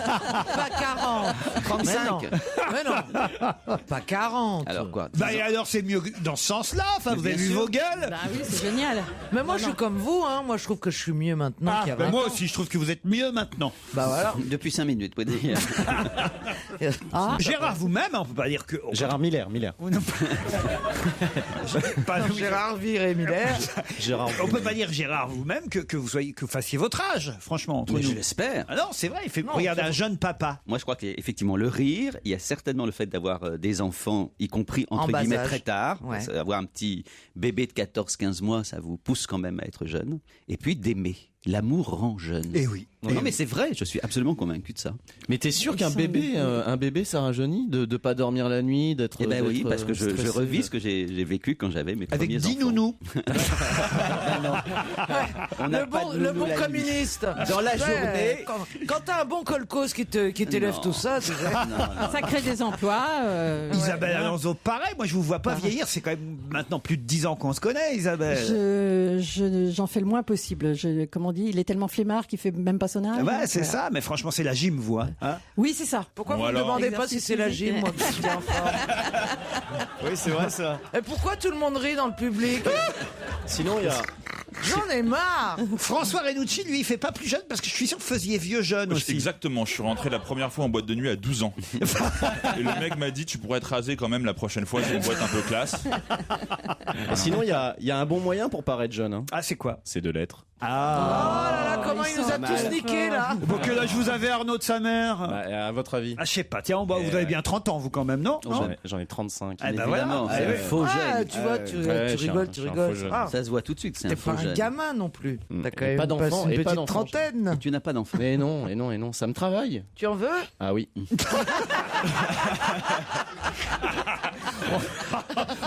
Pas 40. 35. Mais non. Pas 40. Alors quoi Bah, et alors, c'est mieux dans ce sens-là. Enfin, Mais vous avez bien vu sûr. vos gueules. Bah oui, c'est génial. Mais moi, je suis comme vous, hein. Moi, je trouve que je suis mieux maintenant Ah, qu'il y a bah, 20 moi ans. aussi, je trouve que vous êtes mieux maintenant. Bah voilà. Depuis 5 minutes, vous pouvez dire. Ah. Gérard, vous-même, on peut pas dire que. Gérard Miller. Oh, non. Pas- Gérard Viré-Miller. Gérard. On peut pas dire Gérard vous-même que vous fassiez votre âge, franchement, entre Mais nous. je l'espère. Ah non, c'est vrai. Regardez un jeune papa. Moi, je crois qu'effectivement, le rire, il y a certainement le fait d'avoir des enfants, y compris En entre bas guillemets âge. très tard. Ouais. Avoir un petit bébé de 14-15 mois, ça vous pousse quand même à être jeune. Et puis d'aimer. L'amour rend jeune. Eh oui. Non, mais c'est vrai, je suis absolument convaincu de ça. Mais t'es sûr qu'un bébé, ça rajeunit de pas dormir la nuit, d'être. Eh ben oui, d'être, parce que je stressé. revis ce que j'ai vécu quand j'avais mes Avec premiers 10 enfants. nounous. On n'a Le pas bon, de le nounou bon la nuit. communiste. Dans la Ouais, journée. Quand t'as un bon colcos qui t'élève Non. tout ça, tu sais. Ça crée des emplois. Isabelle Alonso, pareil. Moi, je vous vois pas vieillir. C'est quand même maintenant plus de 10 ans qu'on se connaît, Isabelle. J'en fais le moins possible. Comme on dit, il est tellement flemmard qu'il fait même pas son âge. Ouais, c'est Voilà. ça. Mais franchement, c'est la gym, vous. Hein. Oui, c'est ça. Pourquoi Bon, vous me alors. demandez pas si c'est la gym, moi, qui suis en forme. Oui, c'est vrai ça. Et pourquoi tout le monde rit dans le public? Sinon, il y a. J'en ai marre. François Renucci, lui, il fait pas plus jeune parce que je suis sûr que vous faisiez vieux jeune aussi. Exactement, je suis rentré la première fois en boîte de nuit à 12 ans. Et le mec m'a dit, tu pourrais être rasé quand même la prochaine fois, c'est une boîte un peu classe. Et sinon, il y a un bon moyen pour paraître jeune. Hein. Ah, c'est quoi? C'est de l'être. Oh là là, comment il nous a tous niqués, là. Bon, quel âge vous avez, Arnaud de sa mère? Bah, à votre avis Ah, je sais pas. Tiens, vous avez bien 30 ans, vous, quand même, non? J'en ai 35. Ah, bah voilà. Évidemment, Ah, c'est oui. un faux Ah, jeune. tu vois, tu Ouais, je suis rigoles, un- tu je suis un rigoles. faux jeune. Ah, Ça se voit tout de suite, c'est t'es un faux pas un jeune. gamin non plus. T'as quand Et même pas d'enfant, une et pas petite d'enfant. trentaine. Tu n'as pas d'enfant. Mais non, ça me travaille. Tu en veux? Ah oui.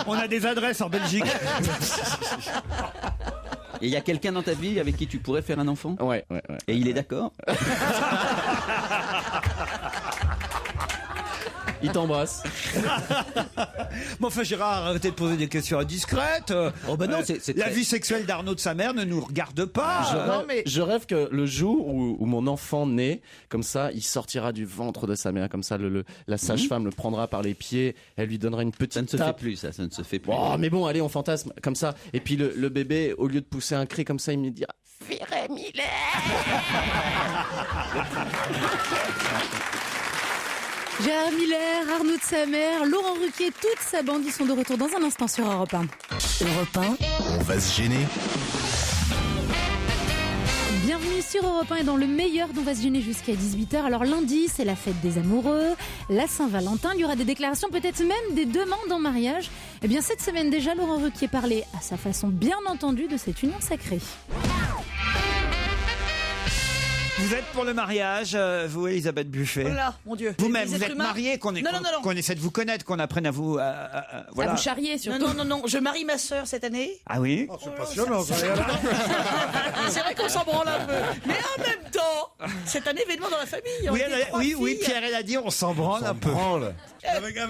On a des adresses en Belgique. Et il y a quelqu'un dans ta vie avec qui tu pourrais faire un enfant? Ouais. Et il est d'accord? Il t'embrasse. Bon, enfin, Gérard, arrêtez de poser des questions indiscrètes. Oh bah non, c'est la très- vie sexuelle d'Arnaud de sa mère ne nous regarde pas. Je rêve que le jour où mon enfant naît, comme ça, il sortira du ventre de sa mère, comme ça, la sage-femme le prendra par les pieds, elle lui donnera une petite Ça ne se fait tape. plus, ça ne se fait plus. Oh, mais bon, allez, on fantasme comme ça. Et puis le bébé, au lieu de pousser un cri comme ça, il me dira Viré Miller. Gérard Miller, Arnaud de sa mère, Laurent Ruquier, toute sa bande, ils sont de retour dans un instant sur Europe 1. Europe 1. On va se gêner. Bienvenue sur Europe 1 et dans le meilleur d'on va se gêner jusqu'à 18h. Alors lundi, c'est la fête des amoureux, la Saint-Valentin, il y aura des déclarations, peut-être même des demandes en mariage. Eh bien cette semaine déjà, Laurent Ruquier parlait à sa façon bien entendu de cette union sacrée. Vous êtes pour le mariage, vous, Elisabeth Buffet? Oh là, mon Dieu. Vous-même, Les vous êtres êtes humains. mariée, qu'on essaie de vous connaître, qu'on apprenne à vous... voilà. À vous charrier surtout. Non, je marie ma sœur cette année. Ah oui? C'est passionnant, ça. C'est vrai qu'on s'en branle un peu. Mais en même temps, c'est un événement dans la famille. On était trois Oui, filles. Pierre, elle a dit, on s'en branle un peu. Avec un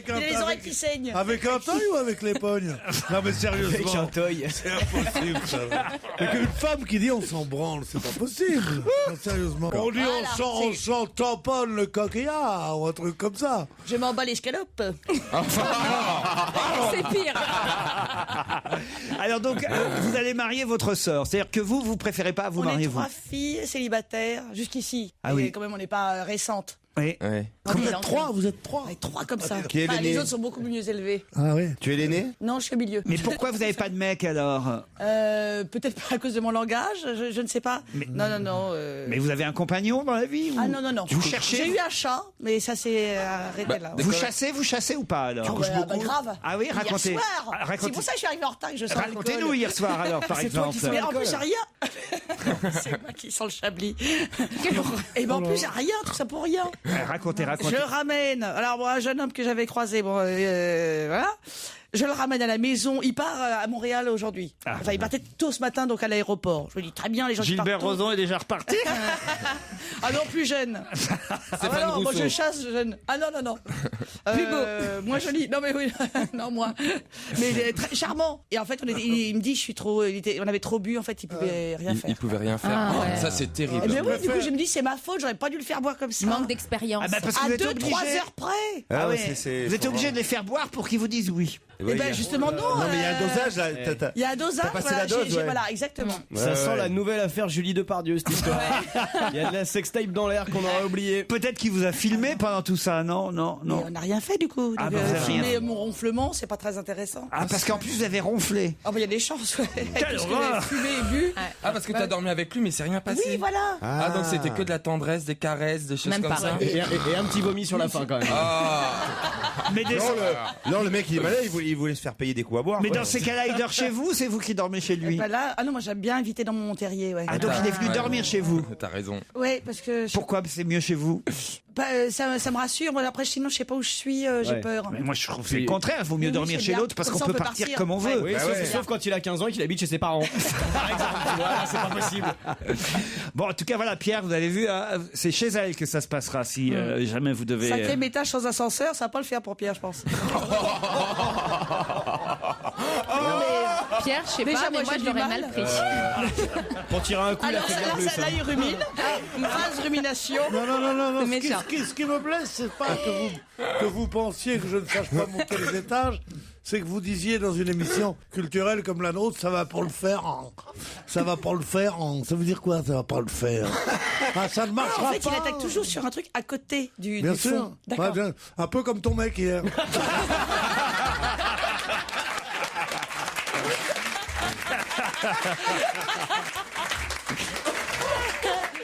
Il a les oreilles qui saignent. Avec un toy ou avec les pognes? Non mais sérieusement. Avec un toy. C'est impossible ça. Et qu'une femme qui dit on s'en branle, c'est pas possible. Non, sérieusement. On dit on s'en tamponne le coquillard ou un truc comme ça. Je m'en bats les scalopes. C'est pire. Alors donc, vous allez marier votre sœur. C'est-à-dire que vous préférez pas vous On est marier, vous? trois filles célibataires jusqu'ici. Ah Et oui. quand même, on n'est pas récentes. Oui. Vous êtes trois, vous êtes trois. On est trois comme ça. Qui est Enfin, l'aîné? les autres sont beaucoup mieux élevés. Ah oui. Tu es l'aîné? Non, je suis au milieu. Mais pourquoi vous n'avez pas de mec alors? Peut-être pas à cause de mon langage, je ne sais pas. Non. Mais vous avez un compagnon dans la vie ou... Ah non. Vous cherchez? J'ai eu un chat, mais ça s'est arrêté là. Vous chassez ou pas alors? Bah, grave. Ah oui, racontez. Hier soir. Ah, racontez. C'est pour ça que je suis arrivé en retard et que je sors à l'école. Racontez-nous hier soir alors, par exemple. Mais en plus, j'ai rien. C'est moi qui sens le chablis. Et ben en plus, j'ai rien, tout ça pour rien. Racontez. Je ramène. Alors, bon, un jeune homme que j'avais croisé, voilà. Je le ramène à la maison. Il part à Montréal aujourd'hui. Enfin, il partait tôt ce matin, donc à l'aéroport. Je me dis très bien, les gens qui Gilbert partent tôt. Rozon est déjà reparti. Ah non, plus jeune. Stéphane non, moi Rousseau. je chasse jeune. Ah non. Plus beau. Moins joli. Non mais oui, non moins. Mais il est très charmant. Et en fait, il me dit, on avait trop bu. En fait, il pouvait rien faire. Il pouvait rien faire. Ah, ouais. Ça, c'est terrible. Eh bien oui, du coup, je me dis, c'est ma faute. J'aurais pas dû le faire boire comme ça. Manque d'expérience. Ah bah parce que À vous êtes 2-3 obligé. heures près. Ah ouais, ouais. Vous êtes obligé de les faire boire pour qu'ils vous disent oui. Eh ben justement non. Non, mais il y a un dosage là. Il y a un dosage. T'as passé Voilà, la dose, j'ai- ouais. voilà, exactement. Ça sent la nouvelle affaire Julie Depardieu, cette histoire. Il y a de la sextape dans l'air qu'on aurait oublié. Peut-être qu'il vous a filmé pendant tout ça, non? Mais on n'a rien fait du coup. Ah, Donc, bah, vous avez rien filmer fait. mon ronflement, c'est pas très intéressant. Ah, parce qu'en plus vous avez ronflé. Ah bah il y a des chances, ouais. Quelle Parce que horreur. j'ai fumé et bu. Ah, parce que t'as dormi avec lui, mais c'est rien passé. Oui, voilà. Ah, donc c'était que de la tendresse, des caresses, des choses Même comme pas. ça. Et un petit vomi sur la fin quand même. Mais, Non, le mec il est malade, il voulait se faire payer des coups à boire. mais quoi. dans ces cas-là, il dort chez vous, c'est vous qui dormez chez lui? Bah là, ah non, moi j'aime bien inviter dans mon terrier, ouais. Ah, donc il est venu dormir chez vous. T'as raison. Ouais, parce que Pourquoi c'est mieux chez vous? ça me rassure. Moi après, sinon je sais pas où je suis, j'ai Ouais. peur. Mais moi je trouve que c'est le contraire, il vaut mieux Oui, dormir c'est chez bien. l'autre parce Comme qu'on ça, peut on peut partir partir. comme on veut. Oui, sauf quand il a 15 ans et qu'il habite chez ses parents. Par exemple, tu vois, là, c'est pas possible. Bon, en tout cas, voilà, Pierre, vous avez vu, hein, c'est chez elle que ça se passera si jamais vous devez. 5e étage sans ascenseur, ça va pas le faire pour Pierre, je pense. Pierre, je sais Déjà, pas, mais moi, moi j'ai je du l'aurais mal. mal pris. Pour tirer un coup, il a Alors fait bien là, plus. là, il rumine. Une phrase rumination. Non. C'est méchant. Ce qui me plaît, c'est pas que vous pensiez que je ne sache pas monter les étages. C'est que vous disiez dans une émission culturelle comme la nôtre, ça va pas le faire. Ça va pas le faire. Ça veut dire quoi, ça va pas le faire? Ah, ça ne marchera En fait, pas. il attaque toujours sur un truc à côté du Bien du sûr. fond. D'accord. Ouais, bien. Un peu comme ton mec hier.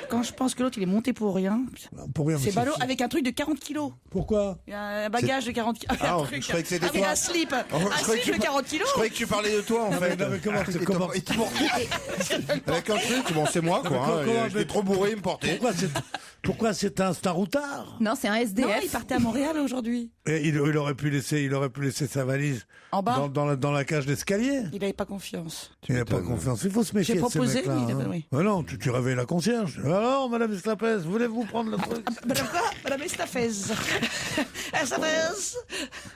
Quand je pense que l'autre il est monté pour rien, Pour rien, mais c'est c'est ballot fou. avec un truc de 40 kilos. Pourquoi? Il y a un bagage de 40 kilos. Ah, Un truc. je croyais que c'était Avec toi. un slip. Oh, je Un croyais que slip tu de 40 kilos. Je croyais que tu parlais de toi en fait. Non, mais comment Il te portait. Avec un truc, bon, c'est moi quoi. Non, mais comment- J'étais trop bourré, il me portait. Pourquoi c'est un staroutard? Non, c'est un Non, SDF. il partait à Montréal aujourd'hui. Et il aurait pu laisser sa valise En bas. dans la cage d'escalier. Il n'avait pas confiance. Tu n'as pas confiance. Il faut se méfier J'ai de ces proposé, mecs-là. oui, il a pas- hein. oui. Ouais, non, tu réveilles la concierge. Ah, Alors, Madame Estapez, voulez-vous prendre le truc? Madame quoi? Madame Estafez. Estafez.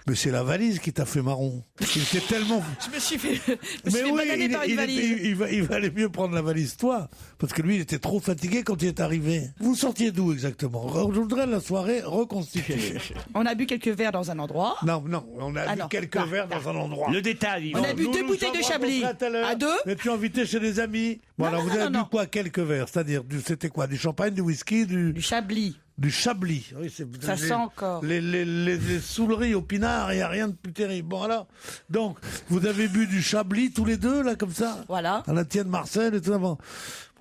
Mais c'est la valise qui t'a fait marron. Il était tellement... Je me suis fait bananer par une valise. il valait mieux prendre la valise, toi. Parce que lui, il était trop fatigué quand il est arrivé. Vous sortiez d'où exactement? Je voudrais la soirée reconstituée. On a bu quelques verres dans un endroit. Non, on a bu quelques verres dans un endroit. Le détail. On a bu 2 bouteilles de Chablis. À 2. Mais tu es invité chez des amis. Bon, alors vous avez bu quoi? Quelques verres? C'est-à-dire, c'était quoi? Du champagne, du whisky, du Chablis. Du Chablis. Oui, Ça sent encore. Les souleries au pinard, il n'y a rien de plus terrible. Bon, alors, donc, vous avez bu du Chablis tous les deux, là, comme ça? Voilà. À la tienne Marcel et tout ça. Bon.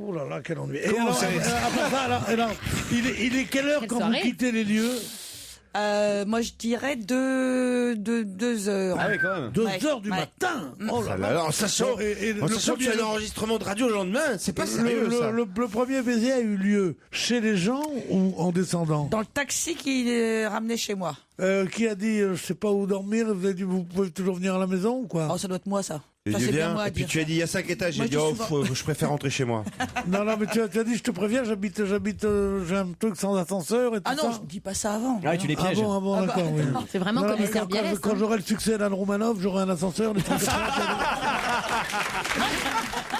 Oh là là, quel ennui. Et Comment alors, ça après ça, alors, il est quelle heure quand vous quittez les lieux? Moi, je dirais 2 heures. Ah oui, quand même. 2 heures du matin. Oh là là. Alors, sachant que tu as un enregistrement de radio le lendemain, c'est pas sérieux, ça. Le premier baiser a eu lieu chez les gens ou en descendant? Dans le taxi qui ramenait chez moi. Qui a dit, je sais pas où dormir, vous avez dit, vous pouvez toujours venir à la maison ou quoi? Oh, ça doit être moi, ça. Et puis tu as dit, il y a 5 étages, j'ai dit, je préfère rentrer chez moi. Non, mais tu as dit, je te préviens, j'habite, j'ai un truc sans ascenseur et tout ça. Ah non, je dis pas ça avant. Ah, tu les pièges. Ah bon, d'accord, oui. C'est vraiment Non, comme mais les Serbiales. Quand j'aurai le succès d'Anne Romanov, j'aurai un ascenseur, des trucs comme ça.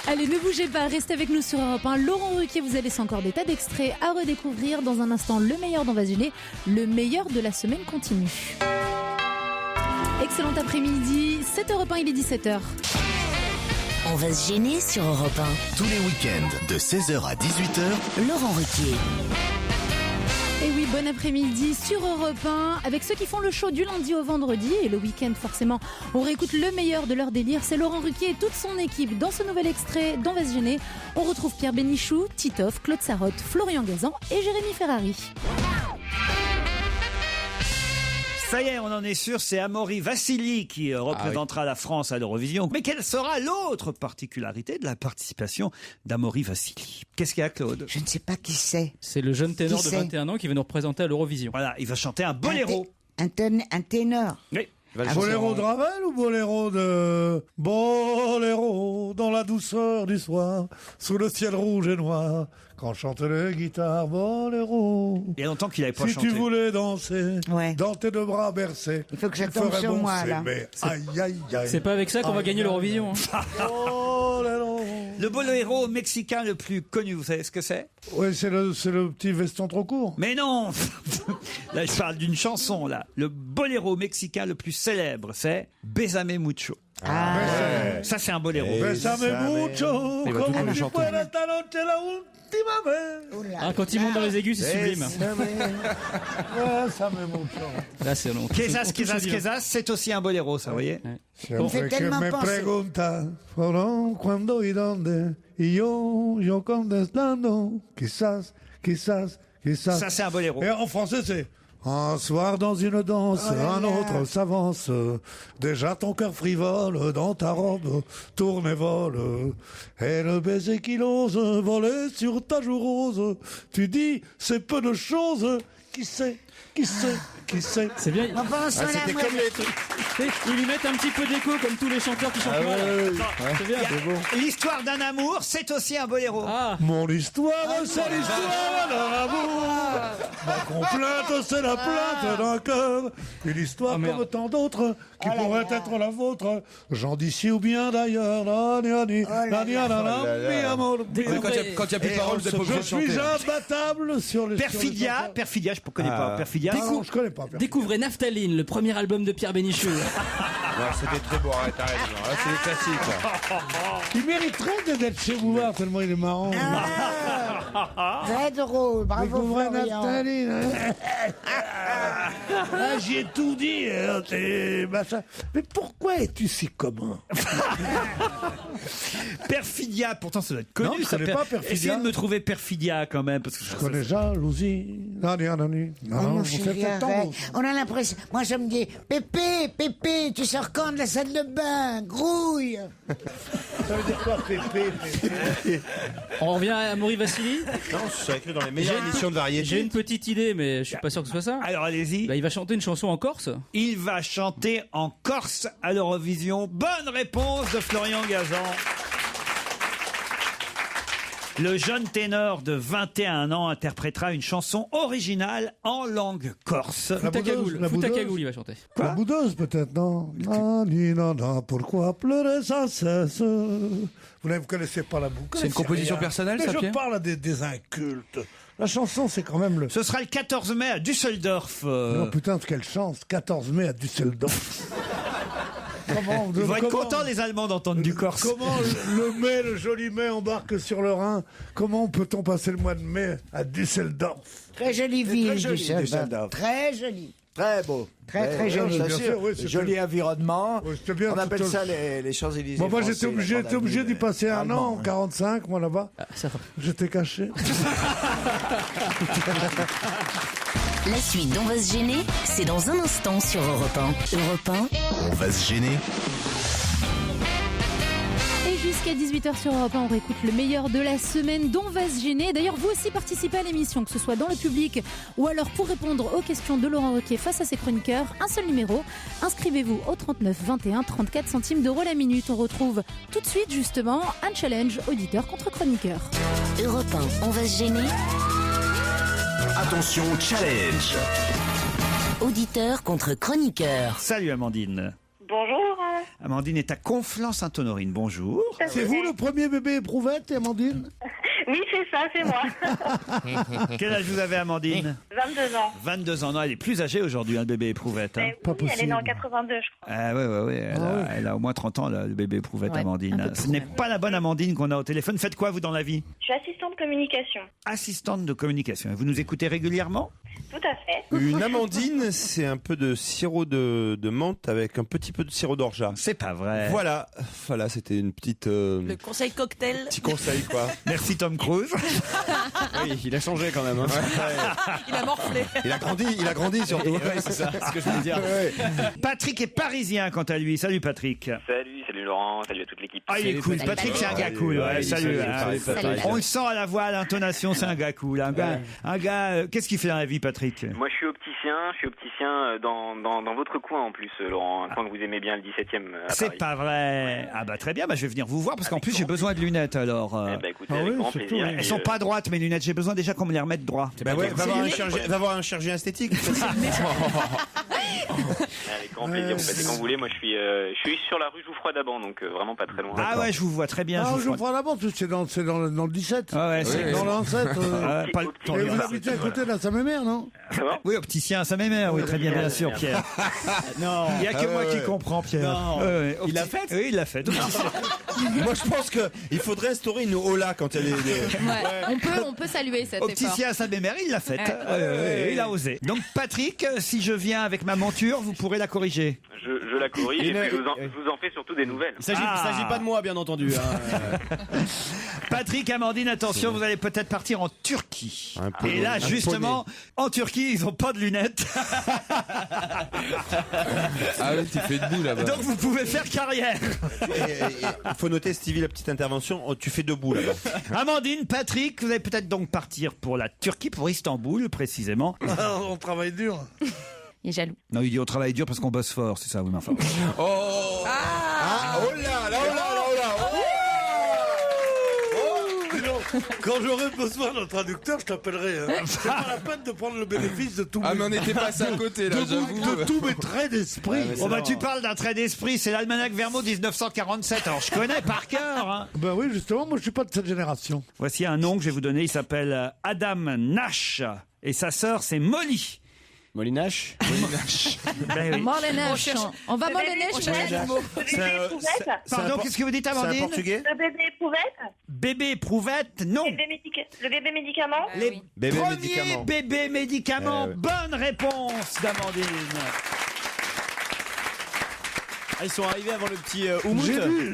Allez, ne bougez pas, restez avec nous sur Europe 1. Laurent Ruquier vous a laissé encore des tas d'extraits à redécouvrir. Dans un instant, le meilleur d'On va se gêner. Le meilleur de la semaine continue. Excellent après-midi, 7h01, il est 17h. On va se gêner sur Europe 1. Tous les week-ends de 16h à 18h, Laurent Ruquier. Et oui, bon après-midi sur Europe 1 avec ceux qui font le show du lundi au vendredi et le week-end forcément. On réécoute le meilleur de leur délire. C'est Laurent Ruquier et toute son équipe dans ce nouvel extrait d'On va se gêner. On retrouve Pierre Bénichou, Titoff, Claude Sarraute, Florian Gazan et Jérémy Ferrari. Ça y est, on en est sûr, c'est Amaury Vassili qui représentera la France à l'Eurovision. Mais quelle sera l'autre particularité de la participation d'Amaury Vassili? Qu'est-ce qu'il y a, Claude? Je ne sais pas qui c'est. C'est le jeune ténor Qui de c'est 21 ans qui va nous représenter à l'Eurovision. Voilà, il va chanter un boléro. Un ténor. Oui. Boléro de Ravel ou boléro de... Boléro dans la douceur du soir, sous le ciel rouge et noir, quand chante les guitares, boléro. Il y a longtemps qu'il n'avait pas si chanté. tu voulais danser, dans tes deux bras bercés, il faut que ça tombe sur moi, là. Mais aïe, aïe, aïe. C'est pas avec ça qu'on va gagner l'Eurovision. Hein. Le boléro mexicain le plus connu, vous savez ce que c'est? Oui, c'est le petit veston trop court. Mais non. Là, je parle d'une chanson, là. Le boléro mexicain le plus célèbre, c'est Bésame mucho. Ça, c'est un boléro. Bésame mucho, como si fuera esta noche la última vez. Ah, quand il monte dans les aigus, c'est sublime. Bésame mucho. Là, c'est long. Quesas, c'est aussi un boléro, ça, vous voyez? Siempre que me pregunta fueron cuando y dónde y yo contestando quizás. Ça, c'est un boléro. Et en français, c'est un soir dans une danse, un autre s'avance. Déjà ton cœur frivole dans ta robe tourne et vole. Et le baiser qu'il ose voler sur ta joue rose. Tu dis, c'est peu de choses. Qui sait? C'est bien. C'était comme les trucs. Ils lui mettent un petit peu d'écho comme tous les chanteurs qui chantent mal. C'est bien. L'histoire d'un amour, c'est aussi un boléro. Mon histoire, c'est l'histoire d'un amour. Ma complainte, c'est la plainte d'un cœur. Une histoire comme tant d'autres qui pourrait être la vôtre. Gens d'ici ou bien d'ailleurs. Quand il n'y a plus de paroles, vous êtes pas obligé de Je chanter. suis imbattable sur les... Perfidia, je ne connais pas. Perfidia. Non, je connais pas. Découvrez Naphtaline, le premier album de Pierre Bénichou. C'était très beau, arrête. Là, c'est des classiques. Il mériterait d'être chez vous, tellement il est marrant. Très drôle, bravo Découvrez Florian. Naphtaline. J'y ai tout dit. Mais pourquoi es-tu si commun? Perfidia, pourtant ça doit être connu. Non, je connais pas Perfidia. Essayez de me trouver Perfidia quand même. Parce que Je connais jalousie. Mon chéri, arrête. On a l'impression. Moi, je me dis, Pépé, tu sors quand de la salle de bain? Grouille. Ça veut dire quoi, Pépé? On revient à Amaury Vassili. Non, c'est écrit dans les meilleures émissions de variété. J'ai une petite idée, mais je suis pas sûr que ce soit ça. Alors allez-y. Il va chanter une chanson en Corse. Il va chanter en Corse à l'Eurovision. Bonne réponse de Florian Gazan. Le jeune ténor de 21 ans interprétera une chanson originale en langue corse. La Cagoule, il va chanter. La boudeuse, peut-être, non? Non, pourquoi pleurer sans cesse? Vous ne connaissez pas la boucle. C'est une composition personnelle, ça, Mais Pierre? je parle à des incultes. La chanson, c'est quand même le... Ce sera le 14 mai à Düsseldorf. Non, putain, quelle chance. 14 mai à Düsseldorf. Ils vont être contents, les Allemands, d'entendre du corse. Comment le joli mai embarque sur le Rhin? Comment peut-on passer le mois de mai à Düsseldorf? Très jolie ville, Düsseldorf. Très jolie. Très beau. Très joli. Bien sûr, oui, c'était- Joli environnement. c'était bien, On appelle tout- ça les Champs-Élysées. Bon, moi, français, j'étais obligé d'y passer un an, en 45, moi, là-bas. J'étais caché. La suite d'On va se gêner, c'est dans un instant sur Europe 1. Europe 1. On va se gêner. Et jusqu'à 18h sur Europe 1, on réécoute le meilleur de la semaine dont on va se gêner. D'ailleurs, vous aussi participez à l'émission, que ce soit dans le public ou alors pour répondre aux questions de Laurent Ruquier face à ses chroniqueurs. Un seul numéro. Inscrivez-vous au 39 21, 34 centimes d'euros la minute. On retrouve tout de suite, justement, un challenge auditeur contre chroniqueur. Europe 1, on va se gêner. Attention, challenge. Auditeur contre chroniqueur. Salut Amandine. Bonjour. Amandine est à Conflans-Sainte-Honorine. Bonjour. C'est vous le premier bébé éprouvette, Amandine? Oui, c'est ça, c'est moi. Quel âge vous avez, Amandine? 22 ans. 22 ans. Non, elle est plus âgée aujourd'hui, le bébé éprouvette. Hein. Mais oui, elle est née en 82, je crois. Ah ouais. Elle a au moins 30 ans, le bébé éprouvette, Ouais, Amandine. un peu Ce n'est pas la bonne Amandine qu'on a au téléphone. Faites quoi, vous, dans la vie? Je suis assistante de communication. Assistante de communication. Et vous nous écoutez régulièrement? Tout à fait. Une amandine, c'est un peu de sirop de menthe avec un petit peu de sirop d'orgeat. C'est pas vrai. Voilà, c'était une petite... Le conseil cocktail. Petit conseil, quoi. Merci Tom Cruise. Oui, il a changé quand même. Hein. Il a morflé. Il a grandi surtout. Ouais, c'est ça, c'est ce que je voulais dire. Patrick est parisien, quant à lui. Salut Patrick. Salut Laurent, salut à toute l'équipe. Ah, il est cool. Patrick, c'est un gars cool. Ouais, salut. Salut. On le sent à la voix, à l'intonation, c'est un gars cool. Un gars, qu'est-ce qu'il fait dans la vie, Patrick? Moi je suis opticien dans votre coin en plus, Laurent, un coin que vous aimez bien, le 17e. C'est pas vrai. Ah bah très bien, je vais venir vous voir parce qu'en plus j'ai besoin de lunettes alors. Écoutez, avec grand plaisir. Elles sont pas droites mes lunettes, j'ai besoin déjà qu'on me les remette droit. Va voir un chirurgien esthétique. Avec grand plaisir, vous passez quand vous voulez. Moi je suis sur la rue Jouffroy d'Aban, donc vraiment pas très loin. Ah ouais, je vous vois très bien. Ah, je prends la bande, c'est dans le 17. Ouais, c'est dans l'ancêtre. pas le temps. Et vous habitez à côté de la Saint-Mémère, non? Oui, opticien à Saint-Mémère, oui, très bien sûr, Pierre. Non. Il n'y a que moi qui comprends, Pierre. Non. Il l'a fait? Oui, il l'a fait. Moi, je pense qu'il faudrait instaurer une hola quand elle est... On peut saluer cet Opticien à Saint-Mémère, il l'a fait. Il a osé. Donc Patrick, si je viens avec ma monture, vous pourrez la corriger. Je la corrige et puis je vous en fais surtout des nouvelles. Il s'agit pas de moi, bien entendu. Hein. Patrick, Amandine, attention, vous allez peut-être partir en Turquie. Et là, justement, en Turquie, ils n'ont pas de lunettes. Ah oui, tu fais debout là-bas. Donc vous pouvez faire carrière. Il faut noter, Stevie, la petite intervention. Tu fais debout là-bas. Amandine, Patrick, vous allez peut-être donc partir pour la Turquie, pour Istanbul précisément. On travaille dur. Il est jaloux. Non, il dit on travaille dur parce qu'on bosse fort, c'est ça, oui, mais enfin. Oh là là. Quand j'aurai besoin d'un traducteur, je t'appellerai. C'est pas la peine de prendre le bénéfice de tout. Ah, mais on était passé à côté là, j'avoue. De tous mes traits d'esprit. Oh bah tu parles d'un trait d'esprit, c'est l'almanach Vermeau 1947. Alors je connais par cœur. Hein. Ben oui, justement, moi je suis pas de cette génération. Voici un nom que je vais vous donner. Il s'appelle Adam Nash et sa sœur c'est Molly. Molinache. Ben oui. Molenache. On va Molenache. Pardon, qu'est-ce que vous dites, Amandine? C'est un portugais? Le bébé éprouvette. Bébé éprouvette, non. Le bébé médicament. Les Bébé premiers médicament. bébés médicaments. Bonne réponse d'Amandine. Ah, ils sont arrivés avant le petit Oumout.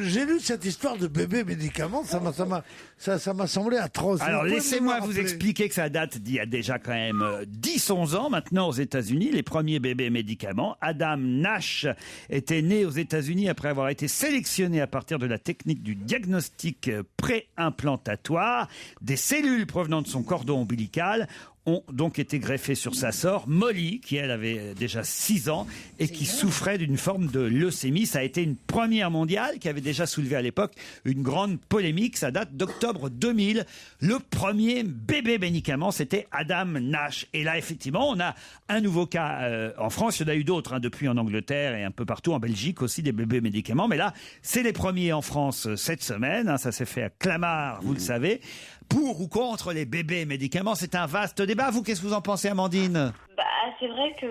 J'ai lu cette histoire de bébé médicament, ça m'a semblé atroce. Alors laissez-moi vous rappeler. expliquer que ça date d'il y a déjà quand même 10-11 ans maintenant aux États-Unis, les premiers bébés médicaments. Adam Nash était né aux États-Unis après avoir été sélectionné à partir de la technique du diagnostic préimplantatoire. Des cellules provenant de son cordon ombilical ont donc été greffés sur sa sœur, Molly, qui elle avait déjà 6 ans et qui souffrait d'une forme de leucémie. Ça a été une première mondiale qui avait déjà soulevé à l'époque une grande polémique. Ça date d'octobre 2000. Le premier bébé médicament, c'était Adam Nash. Et là, effectivement, on a un nouveau cas en France. Il y en a eu d'autres depuis en Angleterre et un peu partout, en Belgique aussi, des bébés médicaments. Mais là, c'est les premiers en France cette semaine. Ça s'est fait à Clamart, vous le savez. Pour ou contre les bébés médicaments, c'est un vaste débat. Vous, qu'est-ce que vous en pensez, Amandine ? Bah, c'est vrai que,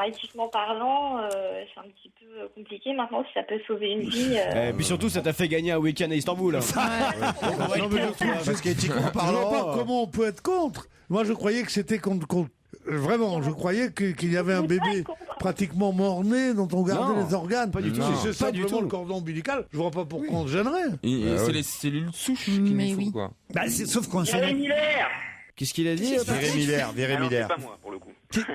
éthiquement parlant, c'est un petit peu compliqué maintenant si ça peut sauver une vie. Et puis surtout, ça t'a fait gagner un week-end à Istanbul. Parce qu'éthiquement Je vois pas parlant. comment on peut être contre. Moi, je croyais que c'était contre. Vraiment, je croyais qu'il y avait un bébé pratiquement mort-né dont on gardait Non, les organes. pas du tout. Si c'est Pas du simplement tout. le cordon ombilical, je vois pas pourquoi on se gênerait. C'est les cellules souches qui Mais nous font oui. quoi. Sauf qu'on se met... Miller. Qu'est-ce qu'il a dit Véry Miller, Véry Ah non, Miller. c'est pas moi, pour le coup.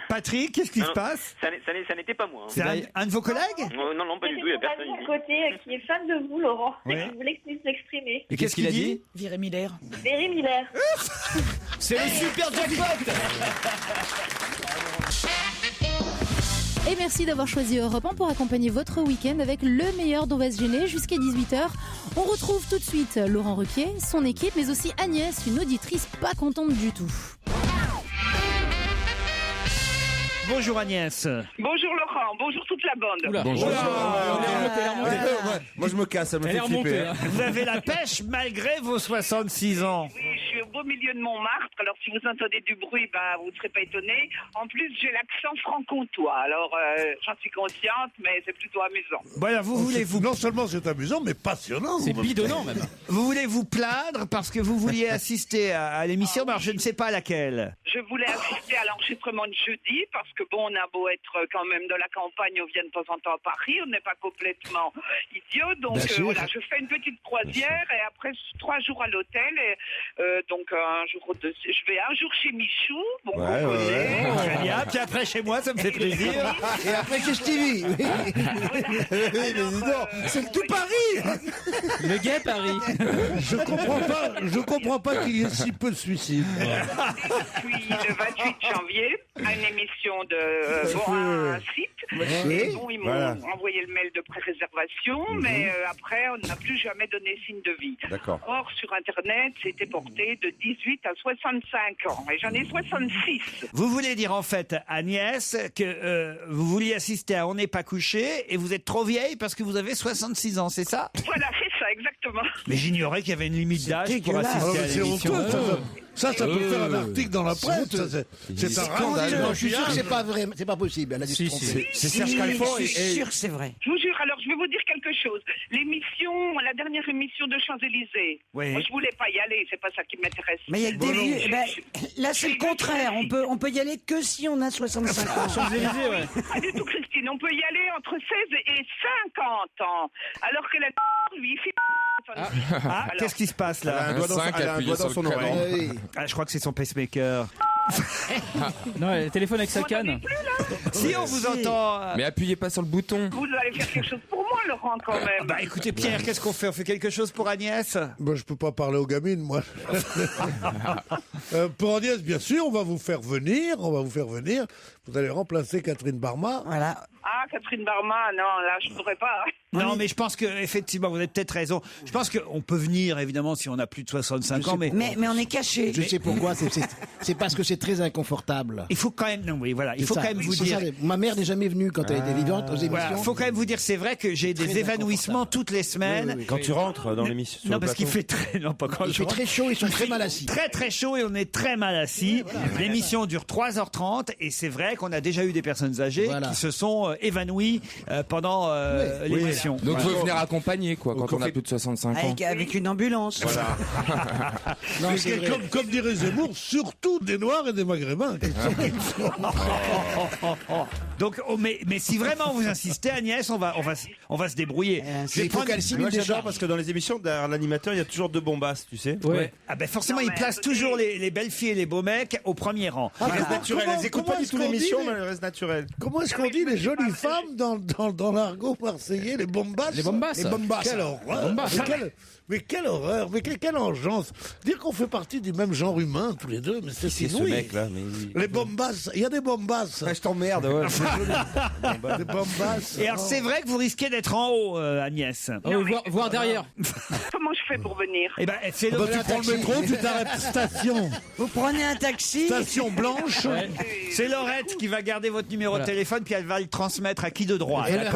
Patrick, qu'est-ce qui Non, se passe ? Ça n'était pas moi. C'est un de vos collègues ? Non, pas du tout, il n'y a personne à ici. côté qui est fan de vous, Laurent, Ouais. et qui voulait que tu puisses l'exprimer. Et qu'est-ce qu'il a dit ? Viré Miller. Véry Miller. C'est le super jackpot. Et merci d'avoir choisi Europe 1 pour accompagner votre week-end avec le meilleur d'On va se gêner jusqu'à 18h. On retrouve tout de suite Laurent Ruquier, son équipe, mais aussi Agnès, une auditrice pas contente du tout. Bonjour Agnès. Bonjour Laurent, bonjour toute la bande. Bonjour. Moi je me casse, ça me fait flipper. Vous avez la pêche malgré vos 66 ans. Oui, je suis au beau milieu de Montmartre, alors si vous entendez du bruit, vous ne serez pas étonnés. En plus, j'ai l'accent franc-comtois, alors j'en suis consciente, mais c'est plutôt amusant. Voilà, Non seulement c'est amusant, mais passionnant. C'est bidonnant même. Vous voulez vous plaindre parce que vous vouliez assister à l'émission, mais alors je ne sais pas laquelle. Je voulais assister à l'enregistrement de jeudi, parce que on a beau être quand même de la campagne, on vient de temps en temps à Paris, on n'est pas complètement idiot, donc voilà, je fais une petite croisière et après 3 jours à l'hôtel, et donc je vais un jour chez Michou, bon, Très bien, puis après chez moi, ça me fait plaisir. Et après chez Stevie. Oui. C'est le tout Paris. Le gay Paris. Je comprends pas qu'il y ait si peu de suicides. Depuis le 28 janvier, à une émission de un site. Et bon, ils m'ont envoyé le mail de pré-réservation, mais après, on n'a plus jamais donné signe de vie. D'accord. Or, sur Internet, c'était porté de 18 à 65 ans. Et j'en ai 66. Vous voulez dire en fait, Agnès, que vous vouliez assister à On n'est pas couché et vous êtes trop vieille parce que vous avez 66 ans, c'est ça ? Voilà, c'est ça, exactement. Mais j'ignorais qu'il y avait une limite d'âge pour assister à C'est l'émission. honteux, ça peut faire un article dans la presse. C'est un Scandale. scandale. Je suis sûr que c'est pas vrai, c'est pas possible. Elle a dû se tromper. C'est Serge Calfon Je suis sûr que c'est vrai. Je vous jure, alors je vais vous dire quelque chose. La dernière émission de Champs-Élysées, Oui. moi je voulais pas y aller, c'est pas ça qui m'intéresse. Mais il y a que des vieux. Eh ben, là, c'est le contraire. On peut y aller que si on a 65 ans. Champs-Élysées, ouais. Pas du tout, Christine. On peut y aller entre 16 et 50 ans. Alors que la lui, il fait... Ah, qu'est-ce qui se passe Elle a là un doigt dans, cinq elle a un appuyé doigt dans sur son le cran. oreille. Ah, je crois que c'est son pacemaker. Non, elle téléphone avec sa canne. Si on vous entend. Mais appuyez pas sur le bouton. Vous allez faire quelque chose pour moi, Laurent, quand même. Bah écoutez Pierre, qu'est-ce qu'on fait ? On fait quelque chose pour Agnès ? Moi, je peux pas parler aux gamines, moi. Pour Agnès, bien sûr, on va vous faire venir. Vous allez remplacer Catherine Barma. Voilà. Ah, Catherine Barma, non, là, je ne pourrais pas. Non, mais je pense que effectivement, vous avez peut-être raison. Je pense qu'on peut venir, évidemment, si on a plus de 65 ans, mais Mais on est caché. Je sais pourquoi. C'est parce que c'est très inconfortable. il faut quand même. Non, oui, voilà. Il faut C'est quand ça. même vous C'est dire. ça, ma mère n'est jamais venue quand elle était vivante aux émissions. Voilà, faut quand même vous dire, c'est vrai que j'ai des Très évanouissements inconfortable. toutes les semaines. Oui. Quand tu rentres dans l'émission. sur Non, le parce qu'il plateau. fait très. Non, pas quand Il je fait rentre. très chaud, ils sont très mal assis. Très très chaud et on est très mal assis. L'émission dure 3h30 et c'est vrai qu'on a déjà eu des personnes âgées Voilà. qui se sont évanouies pendant l'émission. Donc Voilà. faut venir accompagner quoi quand on a plus de 65 ans. Avec une ambulance. Voilà. Non, Mais c'est vrai. comme dirait Zemmour, surtout des Noirs et des Maghrébins. Donc, mais si vraiment vous insistez, Agnès, on va se débrouiller. Je vais Il faut prendre- qu'elle Moi simule déjà. j'adore parce que dans les émissions, derrière l'animateur, il y a toujours deux bombasses, tu sais. Ouais. Ah ben forcément, Non, il mais place écoutez- toujours les belles filles et les beaux mecs au premier rang. Elles restent naturelles. Comment- Elles écoutent comment pas du est-ce tout qu'on l'émission, dit, mais elles restent naturelles. Comment est-ce qu'on dit les jolies femmes dans l'argot marseillais, les bombasses. Les bombasses. Les bombasses. Quelle horreur. Bombasses. Mais quelle horreur. Mais quelle engeance. Dire qu'on fait partie du même genre humain, tous les deux, mais c'est C'est ce inouï. mec-là, mais oui. Les bombasses. Il y a des bombasses. Je t'emmerde, ouais. Des bombasses. Et alors, c'est vrai que vous risquez d'être en haut, Agnès. Ah oui, voir derrière. Comment je fais pour venir? Eh ben, c'est Tu prends le métro, tu t'arrêtes station. Vous prenez un taxi. Station blanche. C'est Laurette qui va garder votre numéro de téléphone, puis elle va le transmettre à qui de droit. Elle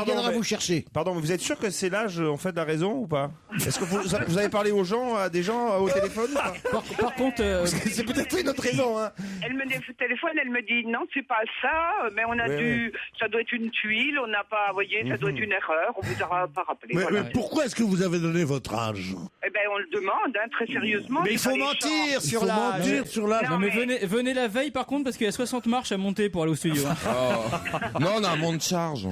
viendra mais- vous chercher. Pardon, mais vous êtes sûr que c'est l'âge, en fait, de la raison ou pas? Est-ce que vous avez parlé aux gens, à des gens au téléphone ou pas? Par contre, C'est peut-être une autre raison, hein. Elle me téléphone, elle me dit non, c'est pas ça, mais on a ça doit être une tuile, on n'a pas, vous voyez, ça doit être une erreur, on vous aura pas rappelé. Mais, voilà. mais pourquoi est-ce que vous avez donné votre âge? Eh ben, on le demande, hein, très sérieusement. Mais il c'est faut pas les mentir gens. sur l'âge. Mentir sur l'âge. non, mais venez la veille par contre parce qu'il y a 60 marches à monter pour aller au studio. hein. Non, on a un monde de charge.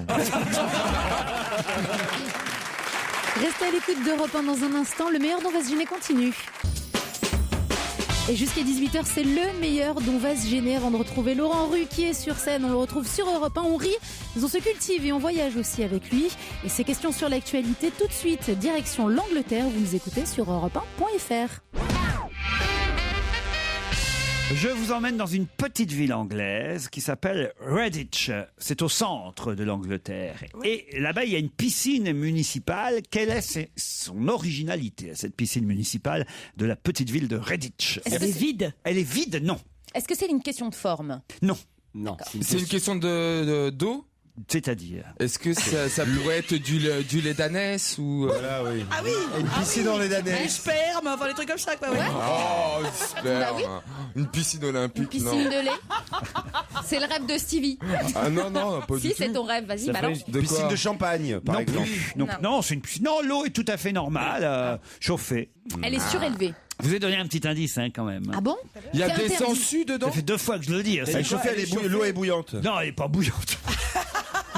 Restez à l'écoute d'Europe 1 dans un instant. Le meilleur dont va se gêner continue. Et jusqu'à 18h, c'est le meilleur dont va se gêner avant de retrouver Laurent Ruquier sur scène. On le retrouve sur Europe 1. On rit, on se cultive et on voyage aussi avec lui. Et ces questions sur l'actualité, tout de suite, direction l'Angleterre. Vous nous écoutez sur europe1.fr. Je vous emmène dans une petite ville anglaise qui s'appelle Redditch. C'est au centre de l'Angleterre. Et là-bas, il y a une piscine municipale. Quelle est son originalité, cette piscine municipale de la petite ville de Redditch? Elle est vide. Elle est vide, non. Est-ce que c'est une question de forme? Non. Non. C'est une question d'eau. C'est-à-dire? Est-ce que ça pourrait être du lait d'ânesse ou Voilà, oui. Ah oui. Une piscine dans les Du damnés. sperme, enfin des trucs comme ça, quoi. Ouais. Oh, super. Bah oui. Une piscine olympique. Une piscine de lait? C'est le rêve de Stevie. Ah non, pas du Si, tout. c'est ton rêve, vas-y, Ça balance. ferait- De Piscine quoi de champagne, par Non exemple. plus. Non, c'est une piscine. Non, l'eau est tout à fait normale, chauffée. Elle est surélevée. Je vous ai donné un petit indice, quand même. Ah bon? Il y a C'est des interdit. sangsues dedans. Ça fait 2 fois que je le dis. Elle est chauffée, l'eau est bouillante. Non, elle est pas bouillante.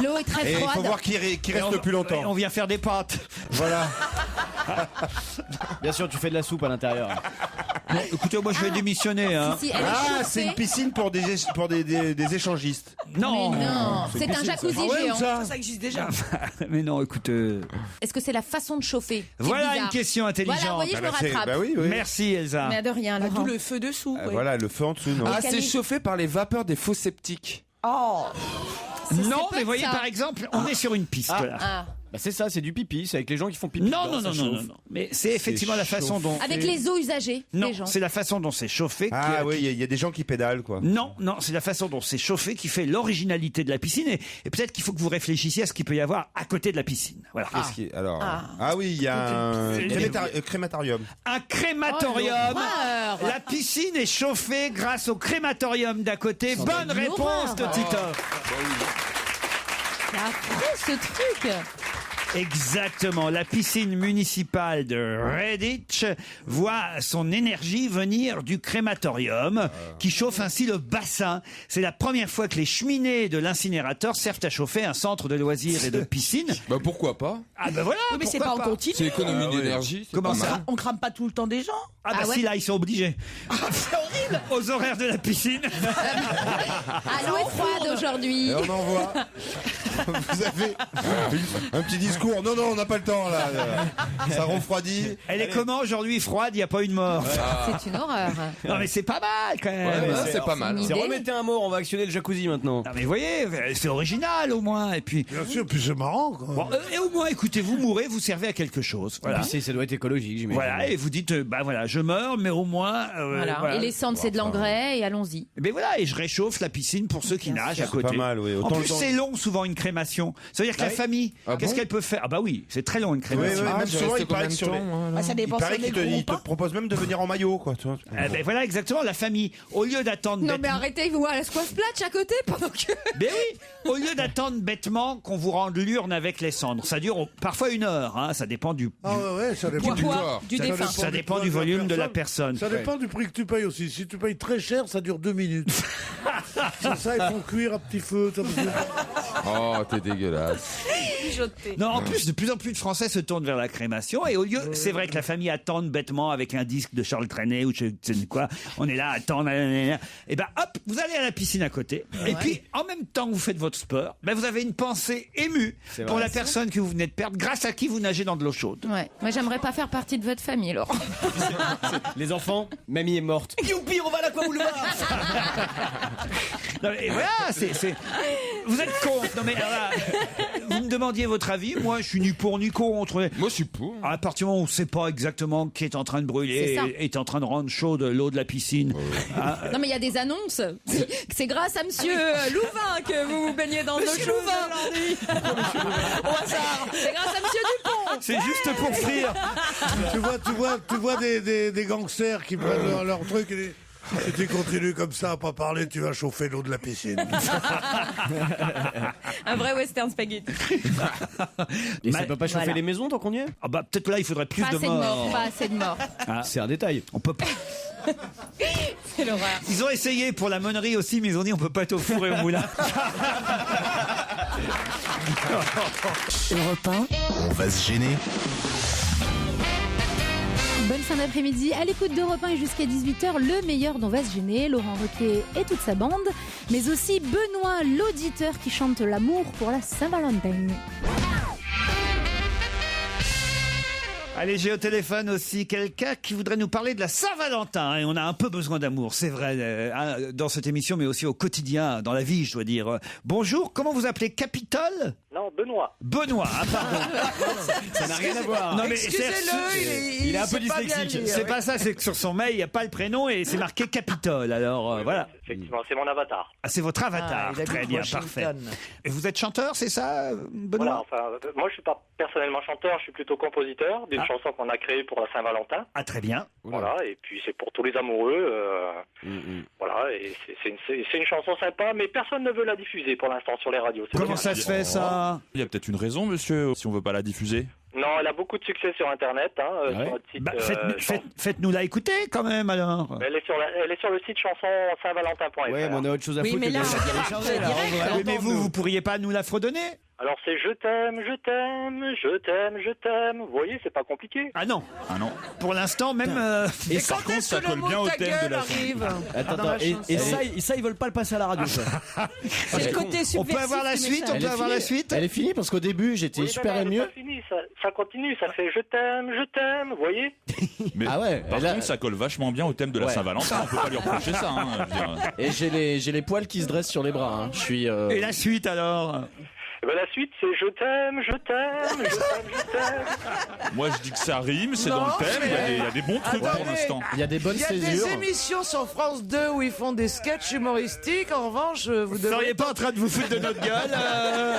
L'eau est très Et il froide. faut voir qui reste le plus On longtemps. vient faire des pâtes. Voilà. Bien sûr, tu fais de la soupe à l'intérieur. Bon, écoutez, moi je vais démissionner. Hein. Si, elle est Ah, chauffée. c'est une piscine pour des échangistes. Non. Mais non, c'est un jacuzzi géant. Ça existe déjà. Mais non, écoutez. Est-ce que c'est la façon de chauffer? C'est Voilà bizarre. une question intelligente. Voilà, vous voyez, je me c'est- rattrape. bah oui, oui. Merci Elsa. Mais de rien, Ah, Laurent. d'où le feu dessous. ouais. Voilà, le feu en dessous, non. Ah, quelle c'est est- chauffé par les vapeurs des faux sceptiques. Oh. Non, pas mais voyez ça. par exemple, on est sur une piste là. Ah. Bah c'est ça, c'est du pipi, c'est avec les gens qui font pipi. Non, dedans, non, ça non, non, chauffe. non. Mais c'est effectivement la façon dont. Avec les eaux usagées Non, des gens. c'est la façon dont c'est chauffé. Ah oui, il y a des gens qui pédalent, quoi. Non, non, c'est la façon dont c'est chauffé qui fait l'originalité de la piscine. Et peut-être qu'il faut que vous réfléchissiez à ce qu'il peut y avoir à côté de la piscine. Voilà. Qu'est-ce qui- Alors, ah oui, il y a un crématorium. Un crématorium. Oh, l'horreur. La piscine est chauffée grâce au crématorium d'à côté. Bonne une réponse de horreur. Titoff. C'est affreux ce truc. Exactement. La piscine municipale de Redditch voit son énergie venir du crématorium qui chauffe ainsi le bassin. C'est la première fois que les cheminées de l'incinérateur servent à chauffer un centre de loisirs et de piscine. Bah pourquoi pas? Ah ben voilà. Oui, mais c'est pourquoi pas en continu. C'est économie d'énergie. c'est Comment pas ça mal. On crame pas tout le temps des gens. Ah bah Ah ouais. si, là ils sont obligés. C'est horrible. Aux horaires de la piscine. Ah, l'eau est froide aujourd'hui. Et on envoie. Vous avez un petit discours. Non, non, on n'a pas le temps, là. Ça refroidit. Elle est comment aujourd'hui? Froide, il n'y a pas une mort. C'est une horreur. Non mais c'est pas mal quand même. Ouais, mais c'est pas mal. Une C'est idée. remettez un mort, on va actionner le jacuzzi maintenant. Non mais vous voyez, c'est original au moins. Et puis, Bien sûr, puis c'est marrant. Quoi. bon, et au moins, écoutez, vous mourrez, vous servez à quelque chose. Voilà. Puis ça doit être écologique, j'imagine. Voilà, et vous dites, bah voilà, je meurs, mais au moins. Voilà. Et les cendres, c'est de l'engrais et allons-y. Mais voilà, et je réchauffe la piscine pour ceux qui nagent à côté. pas mal, oui. En Autant plus, le temps- c'est long souvent une crémation. Ça veut dire que la famille, Ah qu'est-ce bon qu'elle peut faire? Ah bah oui, c'est très long une Oui, crémation. oui, Ah, même j'ai souvent, resté il paraît combien que de sur les... temps, moi, Ah, ça Il dépend paraît si on est qu'il te, gros ou il te pas. propose même de venir en maillot, quoi. Tu vois. Eh ben voilà exactement la famille. Au lieu d'attendre Non mais bêtement- arrêtez, vous à la squash platch à côté pendant que... Ben oui, au lieu d'attendre bêtement qu'on vous rende l'urne avec les cendres, ça dure parfois 1 heure, hein, ça dépend du Ah ouais, ça dépend Du poids du ça défunt. ça dépend du volume de la personne. Ça dépend du prix que tu payes aussi. Si tu payes très cher, ça dure 2 minutes. C'est ça, ils font cuire à petit feu. Oh, t'es dégueulasse. mijoter. Non, en plus, de plus en plus de Français se tournent vers la crémation. Et au lieu, c'est vrai que la famille attend bêtement avec un disque de Charles Trenet ou je sais quoi. On est là à attendre. Et ben hop, vous allez à la piscine à côté. Et puis, en même temps que vous faites votre sport, ben vous avez une pensée émue C'est pour vrai. la personne que vous venez de perdre, grâce à qui vous nagez dans de l'eau chaude. Ouais. Moi, j'aimerais pas faire partie de votre famille, Laurent. Les enfants, mamie est morte. Youpi, on va à l'aquabouloir. Non, et voilà, vous êtes contre. Non mais alors là, vous me demandiez votre avis. Moi, je suis ni pour ni contre. Moi, je suis pour. À partir du moment où on ne sait pas exactement qui est en train de brûler C'est ça. et est en train de rendre chaude l'eau de la piscine. Ah, Non, mais il y a des annonces. C'est grâce à monsieur Louvain que vous vous baignez dans l'eau Monsieur chaude Louvain. aujourd'hui. Au hasard. C'est grâce à monsieur Dupont. c'est juste pour frire. Tu vois des gangsters qui prennent leur truc et disent, si tu continues comme ça à pas parler, tu vas chauffer l'eau de la piscine. Un vrai western spaghetti. Et ça peut pas chauffer Voilà. les maisons tant qu'on y est? Ah bah peut-être là il faudrait plus Pas de assez de morts. morts, pas assez de morts. Ah, C'est un détail. on peut pas. C'est l'horreur. Ils ont essayé pour la meunerie aussi, mais ils ont dit on peut pas être au four et au moulin. Europe 1, On va se gêner. Bonne fin d'après-midi à l'écoute d'Europe 1 et jusqu'à 18h, le meilleur dont va se gêner, Laurent Ruquier et toute sa bande, mais aussi Benoît, l'auditeur qui chante l'amour pour la Saint-Valentin. Allez, j'ai au téléphone aussi quelqu'un qui voudrait nous parler de la Saint-Valentin. Et on a un peu besoin d'amour, c'est vrai, dans cette émission, mais aussi au quotidien, dans la vie, je dois dire. Bonjour, comment vous appelez? Capitole? Non, Benoît. Benoît, ah pardon. Ça n'a rien à voir. Non, mais Excusez-le, il est un peu sait pas bien dyslexique. lire. c'est pas ça, c'est que sur son mail, il n'y a pas le prénom et c'est marqué Capitole. Alors, voilà. Effectivement, c'est mon avatar. Ah, c'est votre avatar. il habite Très bien, Washington. parfait. Et vous êtes chanteur, c'est ça, Benoît? Voilà, enfin, moi je suis pas personnellement chanteur, je suis plutôt compositeur d'une chanson qu'on a créée pour la Saint-Valentin. Ah, très bien. Voilà, et puis c'est pour tous les amoureux. Voilà, et c'est une chanson sympa, mais personne ne veut la diffuser pour l'instant sur les radios. C'est Comment dommage. ça se fait, ça? Il y a peut-être une raison, monsieur, si on veut pas la diffuser. Non, elle a beaucoup de succès sur Internet. Sur notre site, Bah, faites-nous la écouter quand même, alors. elle est sur le site chanson-saint-valentin.fr. Ouais, mais on a autre chose à Oui, foutre mais que là, de en la direct, télécharger. là. direct, On va Oui, mais l'entendre, nous. vous pourriez pas nous la fredonner? Alors c'est je t'aime, je t'aime, je t'aime, je t'aime. Vous voyez, c'est pas compliqué. Ah non. Ah non. Pour l'instant, même. Et Quand Par contre, est-ce ça que le colle mot bien au ta thème de gueule la arrive Attends, dans la attends, et chanson ça, ils veulent pas le passer à la radio, ça. C'est le côté subversif. On peut avoir la du suite? message. On peut avoir la suite? Elle est finie parce qu'au début, j'étais Oui, super mais non, elle est ému. pas finie, ça continue, ça fait je t'aime, vous voyez. Mais Ah ouais, par là- contre, ça colle vachement bien au thème de la Ouais. Saint-Valentin. On peut pas lui reprocher ça. Hein, je veux dire. Et j'ai les poils qui se dressent sur les bras. Hein. Je suis. Et la suite, alors? Et ben la suite, c'est je t'aime, je t'aime, je t'aime, je t'aime. Moi, je dis que ça rime, c'est Non, dans le thème. Il y a des bons trucs pour Attendez. l'instant. Il y a des bonnes Il y a des césures. émissions sur France 2 où ils font des sketchs humoristiques. En revanche, vous Vous devriez seriez pas en train de vous foutre de notre gueule,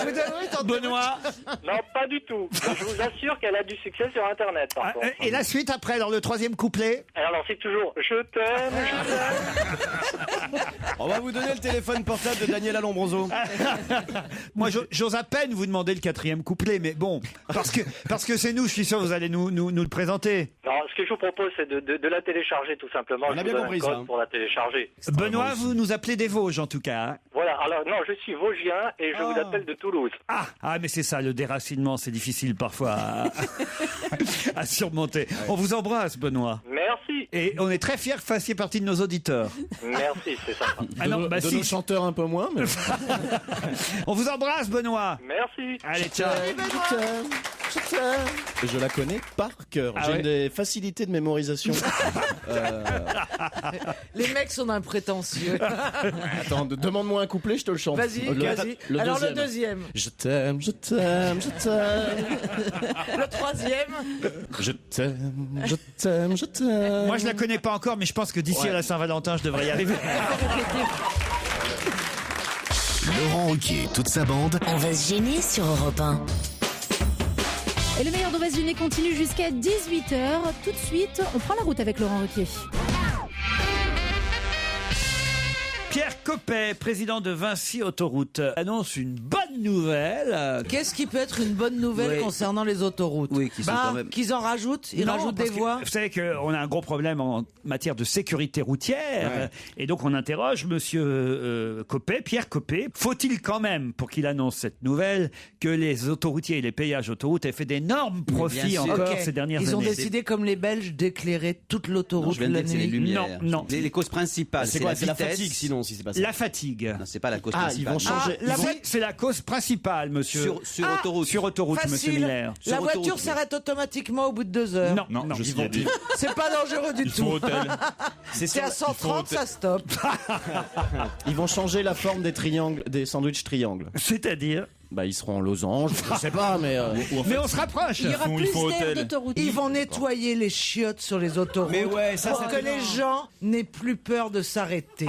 Vous devriez tenter Benoît? Non, pas du tout. Je vous assure qu'elle a du succès sur Internet, par Ah, contre. et la suite après, alors le troisième couplet? Alors c'est toujours je t'aime, je t'aime. On va vous donner le téléphone portable de Daniel Alombroso. Moi, j'ose à peine vous demander le quatrième couplet, mais bon, parce que c'est nous, je suis sûr, vous allez nous le présenter. Non, ce que je vous propose, c'est de la télécharger, tout simplement. On a Je vous bien donne compris un code ça, hein. pour la télécharger. Benoît, vous nous appelez des Vosges, en tout cas. Hein. Voilà, alors non, je suis Vosgien et je vous appelle de Toulouse. Ah, mais c'est ça, le déracinement, c'est difficile parfois à surmonter. On vous embrasse, Benoît. Merci. Et on est très fiers que vous fassiez partie de nos auditeurs. Merci, c'est sympa. Ah non, bah de si. nos chanteurs un peu moins, mais. On vous embrasse, Benoît. Merci. Allez, ciao. Je la connais par cœur. Ah J'ai ouais des facilités de mémorisation. Les mecs sont d'un prétentieux. Attends, demande-moi un couplet, je te le chante. Vas-y, vas-y. Le Alors deuxième. le deuxième. Je t'aime, je t'aime, je t'aime. Le troisième. Je t'aime, je t'aime, je t'aime. Moi, je la connais pas encore, mais je pense que d'ici Ouais. à la Saint-Valentin, je devrais y arriver. Laurent Ruquier et toute sa bande. on va se gêner sur Europe 1. Et le meilleur dont va se gêner continue jusqu'à 18h. Tout de suite, on prend la route avec Laurent Ruquier. Pierre Coppet, président de Vinci Autoroute, annonce une bonne bonne nouvelle. Qu'est-ce qui peut être une bonne nouvelle concernant les autoroutes? Oui, qui sont quand même... Qu'ils en rajoutent? Ils Non, rajoutent des parce que voies? Vous savez qu'on a un gros problème en matière de sécurité routière. Et donc, on interroge monsieur Copé, Pierre Copé. Faut-il quand même, pour qu'il annonce cette nouvelle, que les autoroutiers et les péages autoroutes aient fait d'énormes profits encore ces dernières années? Ils ont décidé, comme les Belges, d'éclairer toute l'autoroute la c'est les nuit. lumières. Non. Les causes principales, C'est quoi? la C'est la vitesse. fatigue, sinon, si c'est pas ça. La fatigue. Non, c'est pas la cause Ah, principale. ils vont changer. Oui, c'est la cause principale, monsieur. Sur autoroute. Sur autoroute, monsieur Facile. Miller. La Sur voiture autoroute, s'arrête automatiquement au bout de 2 heures. Non. Je suis dit. C'est pas dangereux du Ils sont tout. hôtel. C'est à 130, ça stoppe. Ils vont changer la forme des triangles, des sandwichs triangles. C'est-à-dire? Bah, ils seront en losange, je sais pas, mais. Mais on se rapproche. Il y aura plus font d'air hôtel. d'autoroute. Ils vont nettoyer les chiottes sur les autoroutes Mais ouais, ça, pour ça que fait les gens n'aient plus peur de s'arrêter.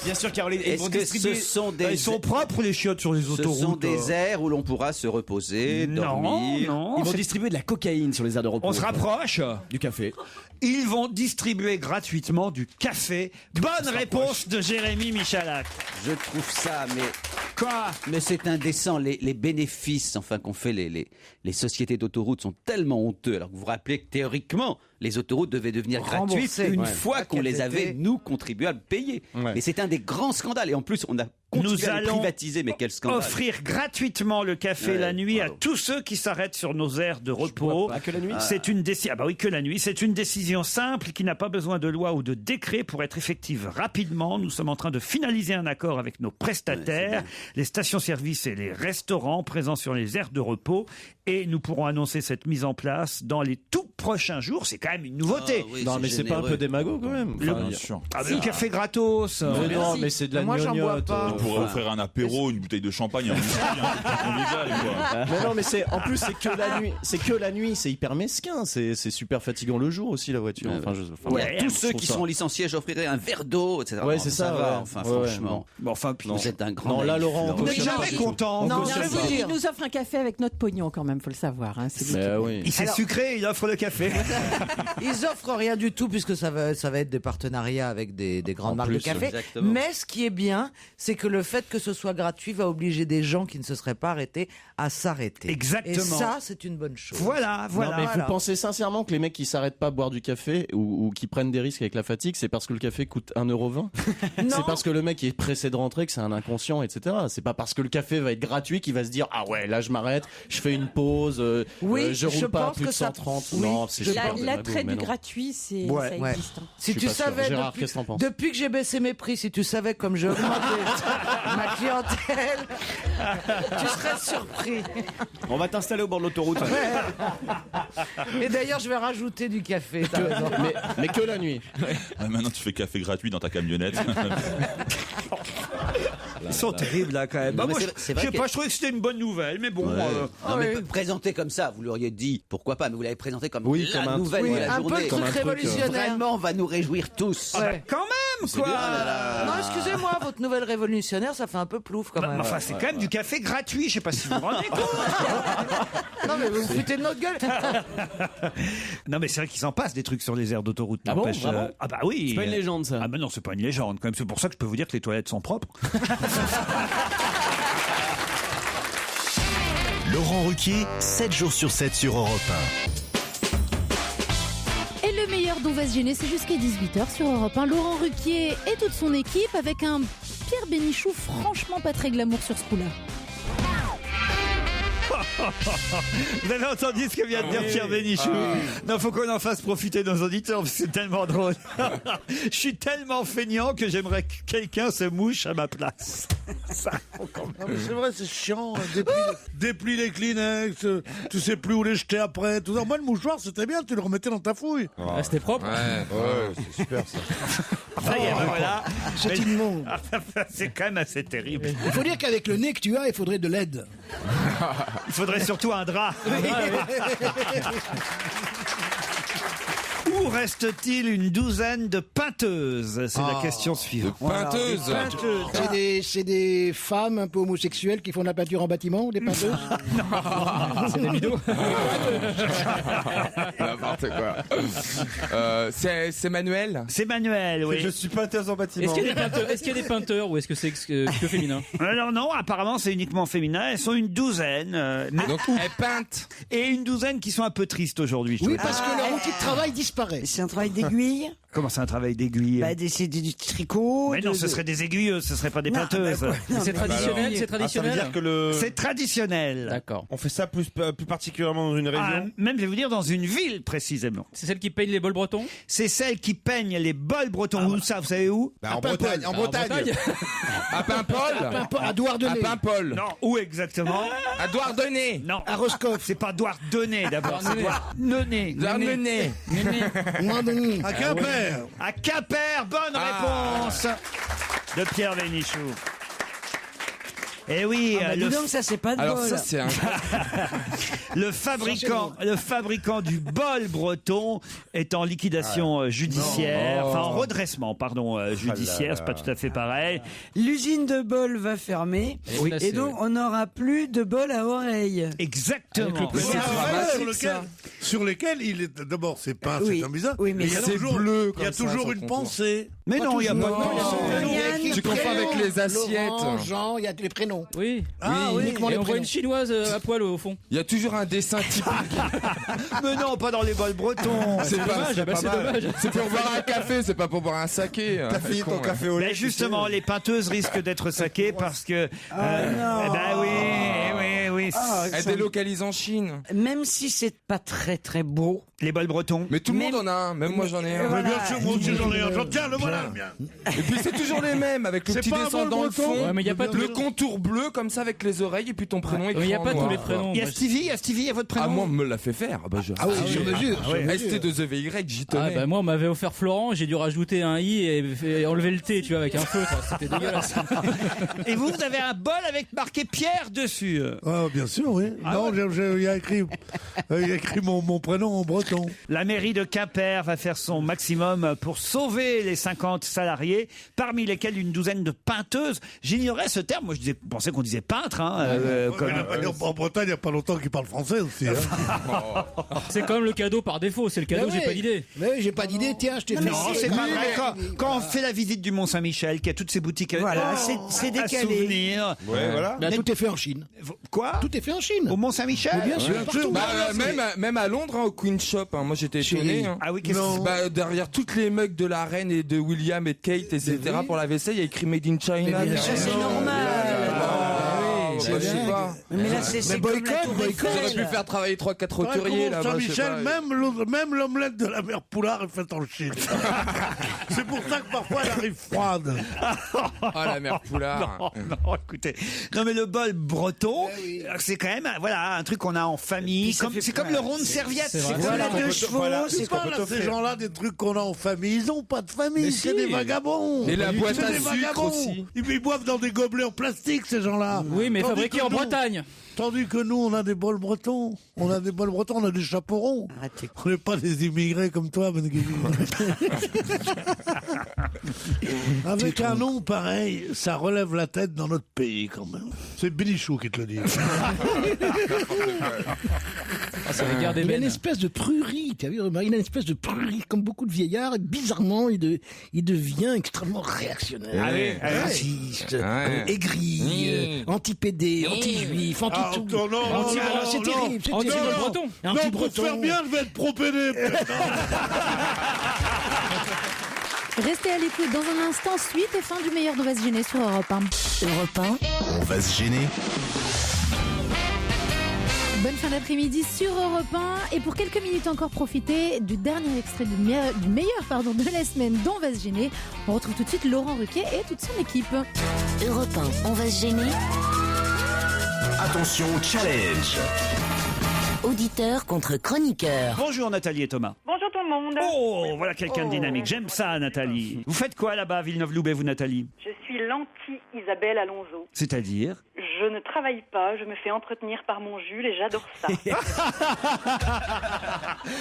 Bien sûr, Caroline. Ils Est-ce vont que distribuer. ce sont des... Ils sont propres, les chiottes sur les Ce autoroutes. sont des aires où l'on pourra se reposer, dormir. Non. Ils vont distribuer de la cocaïne sur les aires de repos. On se rapproche. Du café. Ils vont distribuer gratuitement du café. Bonne réponse de Jérémy Michalak. Je trouve ça, mais... Quoi? Mais c'est indécent. Les bénéfices qu'ont fait les sociétés d'autoroutes sont tellement honteux. Alors que vous vous rappelez que théoriquement, les autoroutes devaient devenir gratuites Remboursées. une Ouais. fois qu'on les avait, nous, contribuables, payées. Ouais. Mais c'est un des grands scandales. Et en plus, on a continué Nous à les allons privatiser. Mais quel scandale. offrir gratuitement le café Ouais, la nuit bravo. à tous ceux qui s'arrêtent sur nos aires de repos. Pas que la nuit. C'est une décision. Ah bah oui, que la nuit. C'est une décision simple qui n'a pas besoin de loi ou de décret pour être effective rapidement. Nous sommes en train de finaliser un accord avec nos prestataires, les stations-service et les restaurants présents sur les aires de repos. Et nous pourrons annoncer cette mise en place dans les tout prochains jours. C'est quand même une nouveauté. Oui, Non, mais c'est pas un peu démago quand même. Le- Enfin, Bien sûr. Ah, le café gratos. mais non, mais c'est de la Moi, j'en bois gnognotte. pas. On pourrait offrir un apéro, une bouteille de champagne, un whisky, un truc convivial, quoi. Mais non, mais c'est en plus c'est que la nuit, c'est hyper mesquin, c'est super fatigant le jour aussi la voiture. Enfin, Ouais, tous je ceux trouve qui ça. seront licenciés, j'offrirai un verre d'eau, etc. Ouais, Non, c'est ça, va, ouais. enfin, Ouais, franchement. Bon, enfin, Vous êtes un grand Non, là, naïf, Laurent, on Laurent. on n'est cautionne jamais pas. content. Non, cautionne je vais pas. vous dire. Il nous offre un café avec notre pognon quand même, faut le savoir. Hein. C'est lui Bah oui. Il s'est sucré, il offre le café. Ils offrent rien du tout puisque ça va être des partenariats avec des grandes En marques plus, de café. exactement. Mais ce qui est bien, c'est que le fait que ce soit gratuit va obliger des gens qui ne se seraient pas arrêtés à s'arrêter. Exactement. Et ça, c'est une bonne chose. Voilà. Non, mais Voilà. vous pensez sincèrement que les mecs qui s'arrêtent pas à boire du café ou qui prennent des risques avec la fatigue, c'est parce que le café coûte 1,20 €? C'est parce que le mec est pressé de rentrer, que c'est un inconscient, etc. C'est pas parce que le café va être gratuit qu'il va se dire ah ouais, là je m'arrête, je fais une pause, Oui, je roule je pas à pense plus de que ça- 130. oui, Non, c'est super démago, L'attrait mais du non. gratuit, c'est Ouais. ça Ouais. existe. hein. Si Je tu suis pas sûr. savais, Gérard, qu'est-ce que t'en penses? depuis que j'ai baissé mes prix, si tu savais comme j'ai augmenté ma clientèle, tu serais surpris. On va t'installer au bord de l'autoroute. Et d'ailleurs, je vais rajouter du café. t'as raison. mais que la nuit. Ah, maintenant, tu fais café gratuit dans ta camionnette. Ils sont terribles là quand même. Bah, Non, mais moi, c'est- je c'est vrai sais que- pas, je trouvais que c'était une bonne nouvelle, mais bon. Non, mais présenté comme ça, vous l'auriez dit, pourquoi pas, mais vous l'avez présenté comme Oui, la comme un nouvelle Oui, de la un peu journée. le truc révolutionnaire. Vraiment, on va nous réjouir tous. Ah bah, quand même, quoi. Non, excusez-moi, votre nouvelle révolutionnaire, ça fait un peu plouf quand Bah, même. enfin, c'est quand même du café gratuit. Je sais pas si vous vous rendez compte. Non, mais vous vous foutez de notre gueule. Non, mais c'est vrai qu'ils s'en passent des trucs sur les aires d'autoroute. Ah bon, n'empêche, vraiment ah bah oui. C'est pas une légende, ça. Ah bah non, c'est pas une légende quand même. C'est pour ça que je peux vous dire que les toilettes sont propres. Laurent Ruquier, 7 jours sur 7 sur Europe Et le meilleur dont va se gêner, c'est jusqu'à 18h sur Europe 1. Laurent Ruquier et toute son équipe avec un Pierre Bénichou franchement pas très glamour sur ce coup-là. Vous avez entendu ce que vient de dire Pierre Bénichou? Non, faut qu'on en fasse profiter nos auditeurs, parce que c'est tellement drôle. Je suis tellement feignant que j'aimerais que quelqu'un se mouche à ma place. Ça, faut quand même. Non, mais c'est vrai, c'est chiant. Déplie les Kleenex, tu sais plus où les jeter après. Tout ça. Moi, le mouchoir, c'était bien, tu le remettais dans ta fouille. Ah, c'était propre. Ouais, c'est super ça. Ça y est, voilà. C'est immonde. C'est quand même assez terrible. Il faut dire qu'avec le nez que tu as, il faudrait de l'aide. Il faudrait surtout un drap. Où Où reste-t-il une douzaine de peinteuses? C'est la question suivante. Peinteuses. C'est des femmes un peu homosexuelles qui font de la peinture en bâtiment, des peinteuses. C'est des midos. N'importe quoi. C'est Manuel. C'est Manuel, oui. Je suis peinteuse en bâtiment. Est-ce qu'il y a des peinteurs ou est-ce que c'est que féminin? Alors non, apparemment c'est uniquement féminin. Elles sont une douzaine. Donc elles peintent. Et une douzaine qui sont un peu tristes aujourd'hui. Oui, parce que leur outil de travail disparaît. C'est un travail d'aiguille. Comment c'est un travail d'aiguille? C'est du tricot. Mais non, ce serait des aiguilleuses, ce serait pas des peinteuses. C'est traditionnel, c'est Ça veut traditionnel. dire que le. C'est traditionnel. D'accord. On fait ça plus particulièrement dans une région. Ah, même, je vais vous dire, dans une ville précisément. C'est celle qui peigne les bols bretons. C'est celle qui peigne les bols bretons. Où ça, vous savez où? En Bretagne. En Bretagne. À Paimpol. À Douarnenez. À Paimpol. Non, où exactement? À Douarnenez. Non. À Roscoff. C'est pas Douarnenez d'abord, c'est Douarnenez. Douarnenez. À Quimper. À Quimper, bonne réponse de Pierre Bénichou. Eh oui, Dis donc, ça c'est pas de Alors bol. ça c'est un. le fabricant du bol breton est en liquidation judiciaire, enfin en redressement, pardon, judiciaire, c'est pas tout à fait pareil. L'usine de bol va fermer et donc on n'aura plus de bol à oreille. Exactement. Sur lesquels il est d'abord c'est peint, Oui. c'est un bizarre. Oui, mais il y a c'est toujours, bleu il y a comme ça, toujours sur une le contour. pensée. Mais non, il n'y a pas Tu confonds avec les assiettes. Laurent, Jean, il y a les prénoms. Oui. Uniquement Et les on voit prénoms. une chinoise à poil au fond. Il y a toujours un dessin typique. Mais non, pas dans les bols bretons. C'est dommage, pas c'est mal. dommage. C'est pour boire un café, c'est pas pour boire un saké. T'as fini ton café au lait. Mais justement, les peinteuses risquent d'être saquées parce que. non. Eh ben oui. Elle délocalise en Chine. Même si c'est pas très très beau. Les bols bretons. Mais tout le monde en a un, même moi j'en ai un. Voilà. Bien sûr, moi aussi j'en ai un. J'en tiens, le voilà le mien. Et puis c'est toujours les mêmes, avec le C'est petit pas un dessin bol dans le breton. fond, Ouais, mais y a pas le contour bleu comme ça avec les oreilles et puis ton prénom écrit Il n'y a en pas tous noir. les prénoms. Il y a Stevie, il y a votre prénom. Ah moi on me l'a fait faire. Bah, Ah oui, sur mesure. ST2EVY, j'y Ah tenais. bah moi on m'avait offert Florent, j'ai dû rajouter un i et enlever le t, tu vois, avec un feutre. C'était dégueulasse. Et vous avez un bol avec marqué Pierre dessus. Ah, bien sûr, oui. Non, il y a écrit mon prénom en breton. La mairie de Quimper va faire son maximum pour sauver les 50 salariés, parmi lesquels une douzaine de peinteuses. J'ignorais ce terme, moi je pensais qu'on disait peintre. En Bretagne, il n'y a pas longtemps qu'ils parlent français aussi. Hein. C'est quand même le cadeau par défaut, c'est le cadeau, j'ai pas d'idée. Mais oui, j'ai pas d'idée, tiens, je t'ai fait. Non, c'est pas vrai. Quand on fait la visite du Mont-Saint-Michel, qui a toutes ces boutiques Voilà, c'est décalé. à souvenirs. Ouais, voilà. Bah, tout est fait en Chine. Quoi? Tout est fait en Chine. Au Mont-Saint-Michel? Mais bien sûr, partout. Bah, même à Londres, hein, au Queen Shop, hein, moi j'étais étonné. Hein. Ah oui, qu'est-ce que Bah, derrière toutes les mugs de la reine et de William et de Kate, etc. pour la vaisselle, il y a écrit Made in China. Mais bien Ça c'est normal. Je sais pas. Mais là c'est comme la Tour Eiffel. J'aurais pu faire travailler 3-4 roturiers là-bas. Saint-Michel, même l'omelette de la mère Poulard est faite en Chine. C'est pour ça que parfois elle arrive froide. Ah, la mère Poulard. Non, écoutez. Non, mais le bol breton, c'est quand même, voilà, un truc qu'on a en famille. C'est comme le rond de serviette. C'est vrai. comme Voilà, la deux chevaux, c'est pas là, ces gens-là des trucs qu'on a en famille. Ils ont pas de famille, c'est des vagabonds. Et la boîte C'est à des sucre vagabonds. aussi. Ils boivent dans des gobelets en plastique, ces gens-là. Oui, mais Tandis fabriqué que en nous- Bretagne. Tandis que nous, on a des bols bretons. On a des chapeaux ronds. On n'est pas des immigrés comme toi, Ben Guigui. Avec un nom pareil, ça relève la tête dans notre pays quand même. C'est Bénichou qui te le dit. C'est la guerre des Il a une bennes. espèce de prurie, tu as vu, remarqué, il a une espèce de prurie, comme beaucoup de vieillards, et bizarrement, il devient extrêmement réactionnaire, Ah oui, ah oui. raciste, aigri, anti-PD, anti-juif, anti-tout. C'est terrible, c'est terrible. Breton. Non, pour te faire bien, je vais être pro-PD. Restez à l'écoute dans un instant, suite et fin du meilleur de Vase Gêné sur Europe 1. Europe 1. On va se gêner. Bonne fin d'après-midi sur Europe 1. Et pour quelques minutes encore, profitez du dernier extrait du meilleur de la semaine dont Vase Gêné. On retrouve tout de suite Laurent Ruquier et toute son équipe. Europe 1, on va se gêner. Attention, challenge. Auditeur contre chroniqueur. Bonjour Nathalie et Thomas. Bonjour tout le monde. Oh, voilà quelqu'un de dynamique. J'aime ça, Nathalie. Vous faites quoi là-bas à Villeneuve-Loubet, vous, Nathalie? Je suis l'anti-Isabelle Alonso. C'est-à-dire? Je je ne travaille pas, je me fais entretenir par mon Jules et j'adore ça.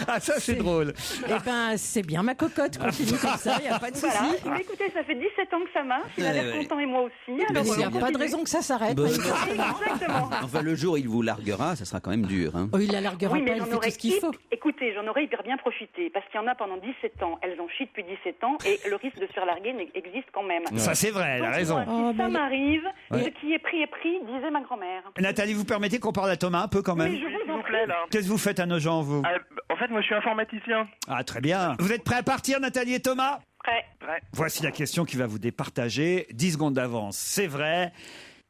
Ah, ça, c'est drôle. Eh ben, c'est bien, ma cocotte. Continue comme ça, il n'y a pas de souci. Voilà. Mais écoutez, ça fait 17 ans que ça marche, il a l'air content et moi aussi. Alors, Il n'y a on pas de continue. raison que ça s'arrête. Exactement. Enfin, le jour où il vous larguera, ça sera quand même dur. Hein. Oh, il la larguera Oui, pas, mais il j'en fait tout aurais ce qu'il faut. Écoutez, j'en aurais hyper bien profité parce qu'il y en a pendant 17 ans, elles en chient depuis 17 ans et le risque de se faire larguer existe quand même. Ça, c'est vrai, elle a Donc, raison. moi, si ça m'arrive, Ouais. ce qui est pris, disait ma grand-mère. Nathalie, vous permettez qu'on parle à Thomas un peu quand même? Oui, je vous en prie. Qu'est-ce que vous faites à nos gens, vous? En fait, moi, je suis informaticien. Ah, très bien. Vous êtes prêts à partir, Nathalie et Thomas? Prêt. Voici la question qui va vous départager. 10 secondes d'avance, c'est vrai.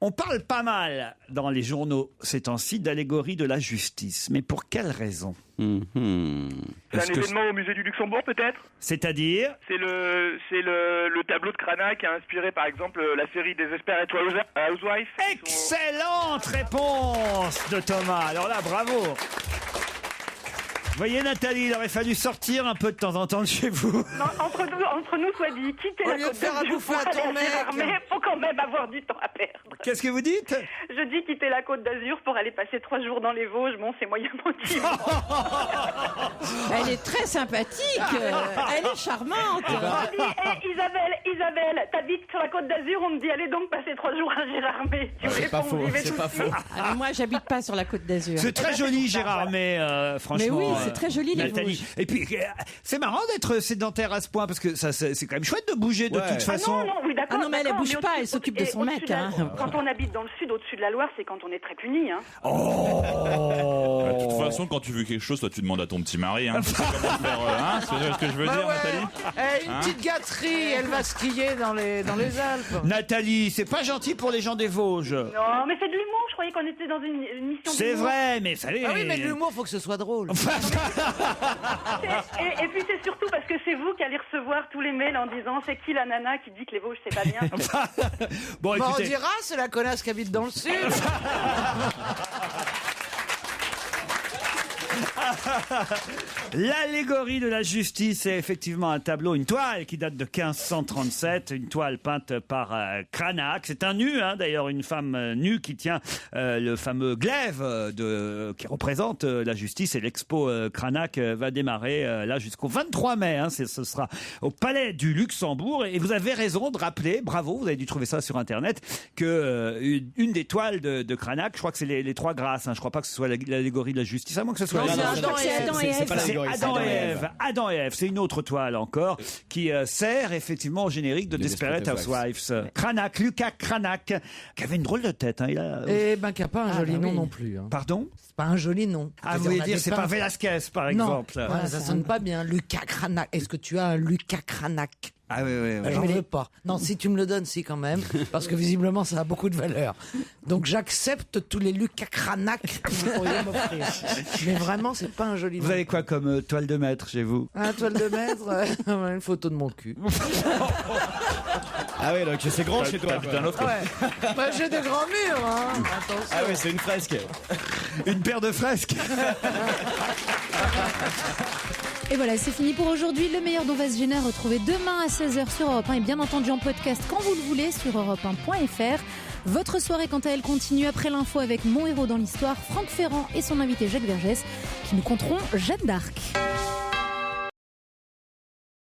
On parle pas mal dans les journaux ces temps-ci d'allégorie de la justice. Mais pour quelle raison? C'est un événement au musée du Luxembourg, peut-être? C'est-à-dire? C'est le tableau de Cranach qui a inspiré, par exemple, la série Desperate Housewives. Excellente réponse de Thomas. Alors là, bravo. Vous voyez, Nathalie, il aurait fallu sortir un peu de temps en temps de chez vous. Non, entre nous, soit dit, quitter la Côte d'Azur pour aller à Gérardmer, faut quand même avoir du temps à perdre. Qu'est-ce que vous dites? Je dis quitter la Côte d'Azur pour aller passer 3 jours dans les Vosges, bon, c'est moyen motivé. Elle est très sympathique. Elle est charmante. On dit, Isabelle, t'habites sur la Côte d'Azur, on me dit, allez donc passer 3 jours à Gérardmer. Tu réponds, j'y vais tout de suite. Ah, moi, j'habite pas sur la Côte d'Azur. C'est très joli, Gérardmer, franchement. Mais oui, c'est très joli, les Nathalie. Vosges. Et puis, c'est marrant d'être sédentaire à ce point, parce que ça, c'est quand même chouette de bouger de toute façon. Oui, d'accord. Ah non, mais elle d'accord, bouge pas, elle au-dessus- s'occupe de son au-dessus mec. de la- Hein. Quand on habite dans le sud, au-dessus de la Loire, c'est quand on est très puni. Hein. De toute façon, quand tu veux quelque chose, toi, tu demandes à ton petit mari. Hein. Tu sais comment faire, hein, c'est ce que je veux Bah dire, ouais. Nathalie. Une Hein petite gâterie, elle va skier dans les Alpes. Nathalie, c'est pas gentil pour les gens des Vosges. Non, mais c'est de l'humour. Je croyais qu'on était dans une mission C'est d'humour. vrai, mais ça Ah oui, mais l'humour, faut que ce soit drôle. Et puis c'est surtout parce que c'est vous qui allez recevoir tous les mails en disant c'est qui la nana qui dit que les Vosges c'est pas bien. Bon, Bon, on écoutez. dira, c'est la connasse qui habite dans le sud. L'allégorie de la justice, c'est effectivement un tableau, une toile qui date de 1537, une toile peinte par Cranach. C'est un nu, hein, d'ailleurs, une femme nue qui tient le fameux glaive qui représente la justice. Et l'expo Cranach va démarrer là jusqu'au 23 mai. Hein, ce sera au Palais du Luxembourg. Et vous avez raison de rappeler, bravo, vous avez dû trouver ça sur Internet, que une des toiles de Cranach, je crois que c'est les trois grâces. Hein, je crois pas que ce soit l'allégorie de la justice, à moins que ce soit Non, c'est Adam et Ève. c'est Adam et Ève. C'est une autre toile encore qui sert effectivement au générique de Desperate Housewives. Cranach, Lucas Cranach, qui avait une drôle de tête. Hein, Eh ben, qui a pas un joli nom non plus. Hein. Pardon? C'est pas un joli nom. Ah, vous voulez dire, c'est pas Velasquez, par exemple? Non, voilà, ça sonne pas bien. Lucas Cranach. Est-ce que tu as un Lucas Cranach? Ah oui, oui, oui. J'en veux pas. Non, si tu me le donnes, si quand même, parce que visiblement ça a beaucoup de valeur. Donc j'accepte tous les Lucas Cranach que vous pourriez m'offrir. Mais vraiment, c'est pas un joli nom. Vous avez quoi comme toile de maître chez vous? Un toile de maître, une photo de mon cul. Ah ouais, donc c'est grand chez toi. Putain, l'autre. Ouais. Bah, j'ai des grands murs, hein. Attention. Ah ouais, c'est une fresque. Une paire de fresques. Et voilà, c'est fini pour aujourd'hui. Le meilleur dont va se gêner, retrouvé demain à 16h sur Europe 1 et bien entendu en podcast quand vous le voulez sur europe1.fr. Votre soirée, quant à elle, continue après l'info avec mon héros dans l'histoire, Franck Ferrand et son invité Jacques Vergès, qui nous conteront Jeanne d'Arc.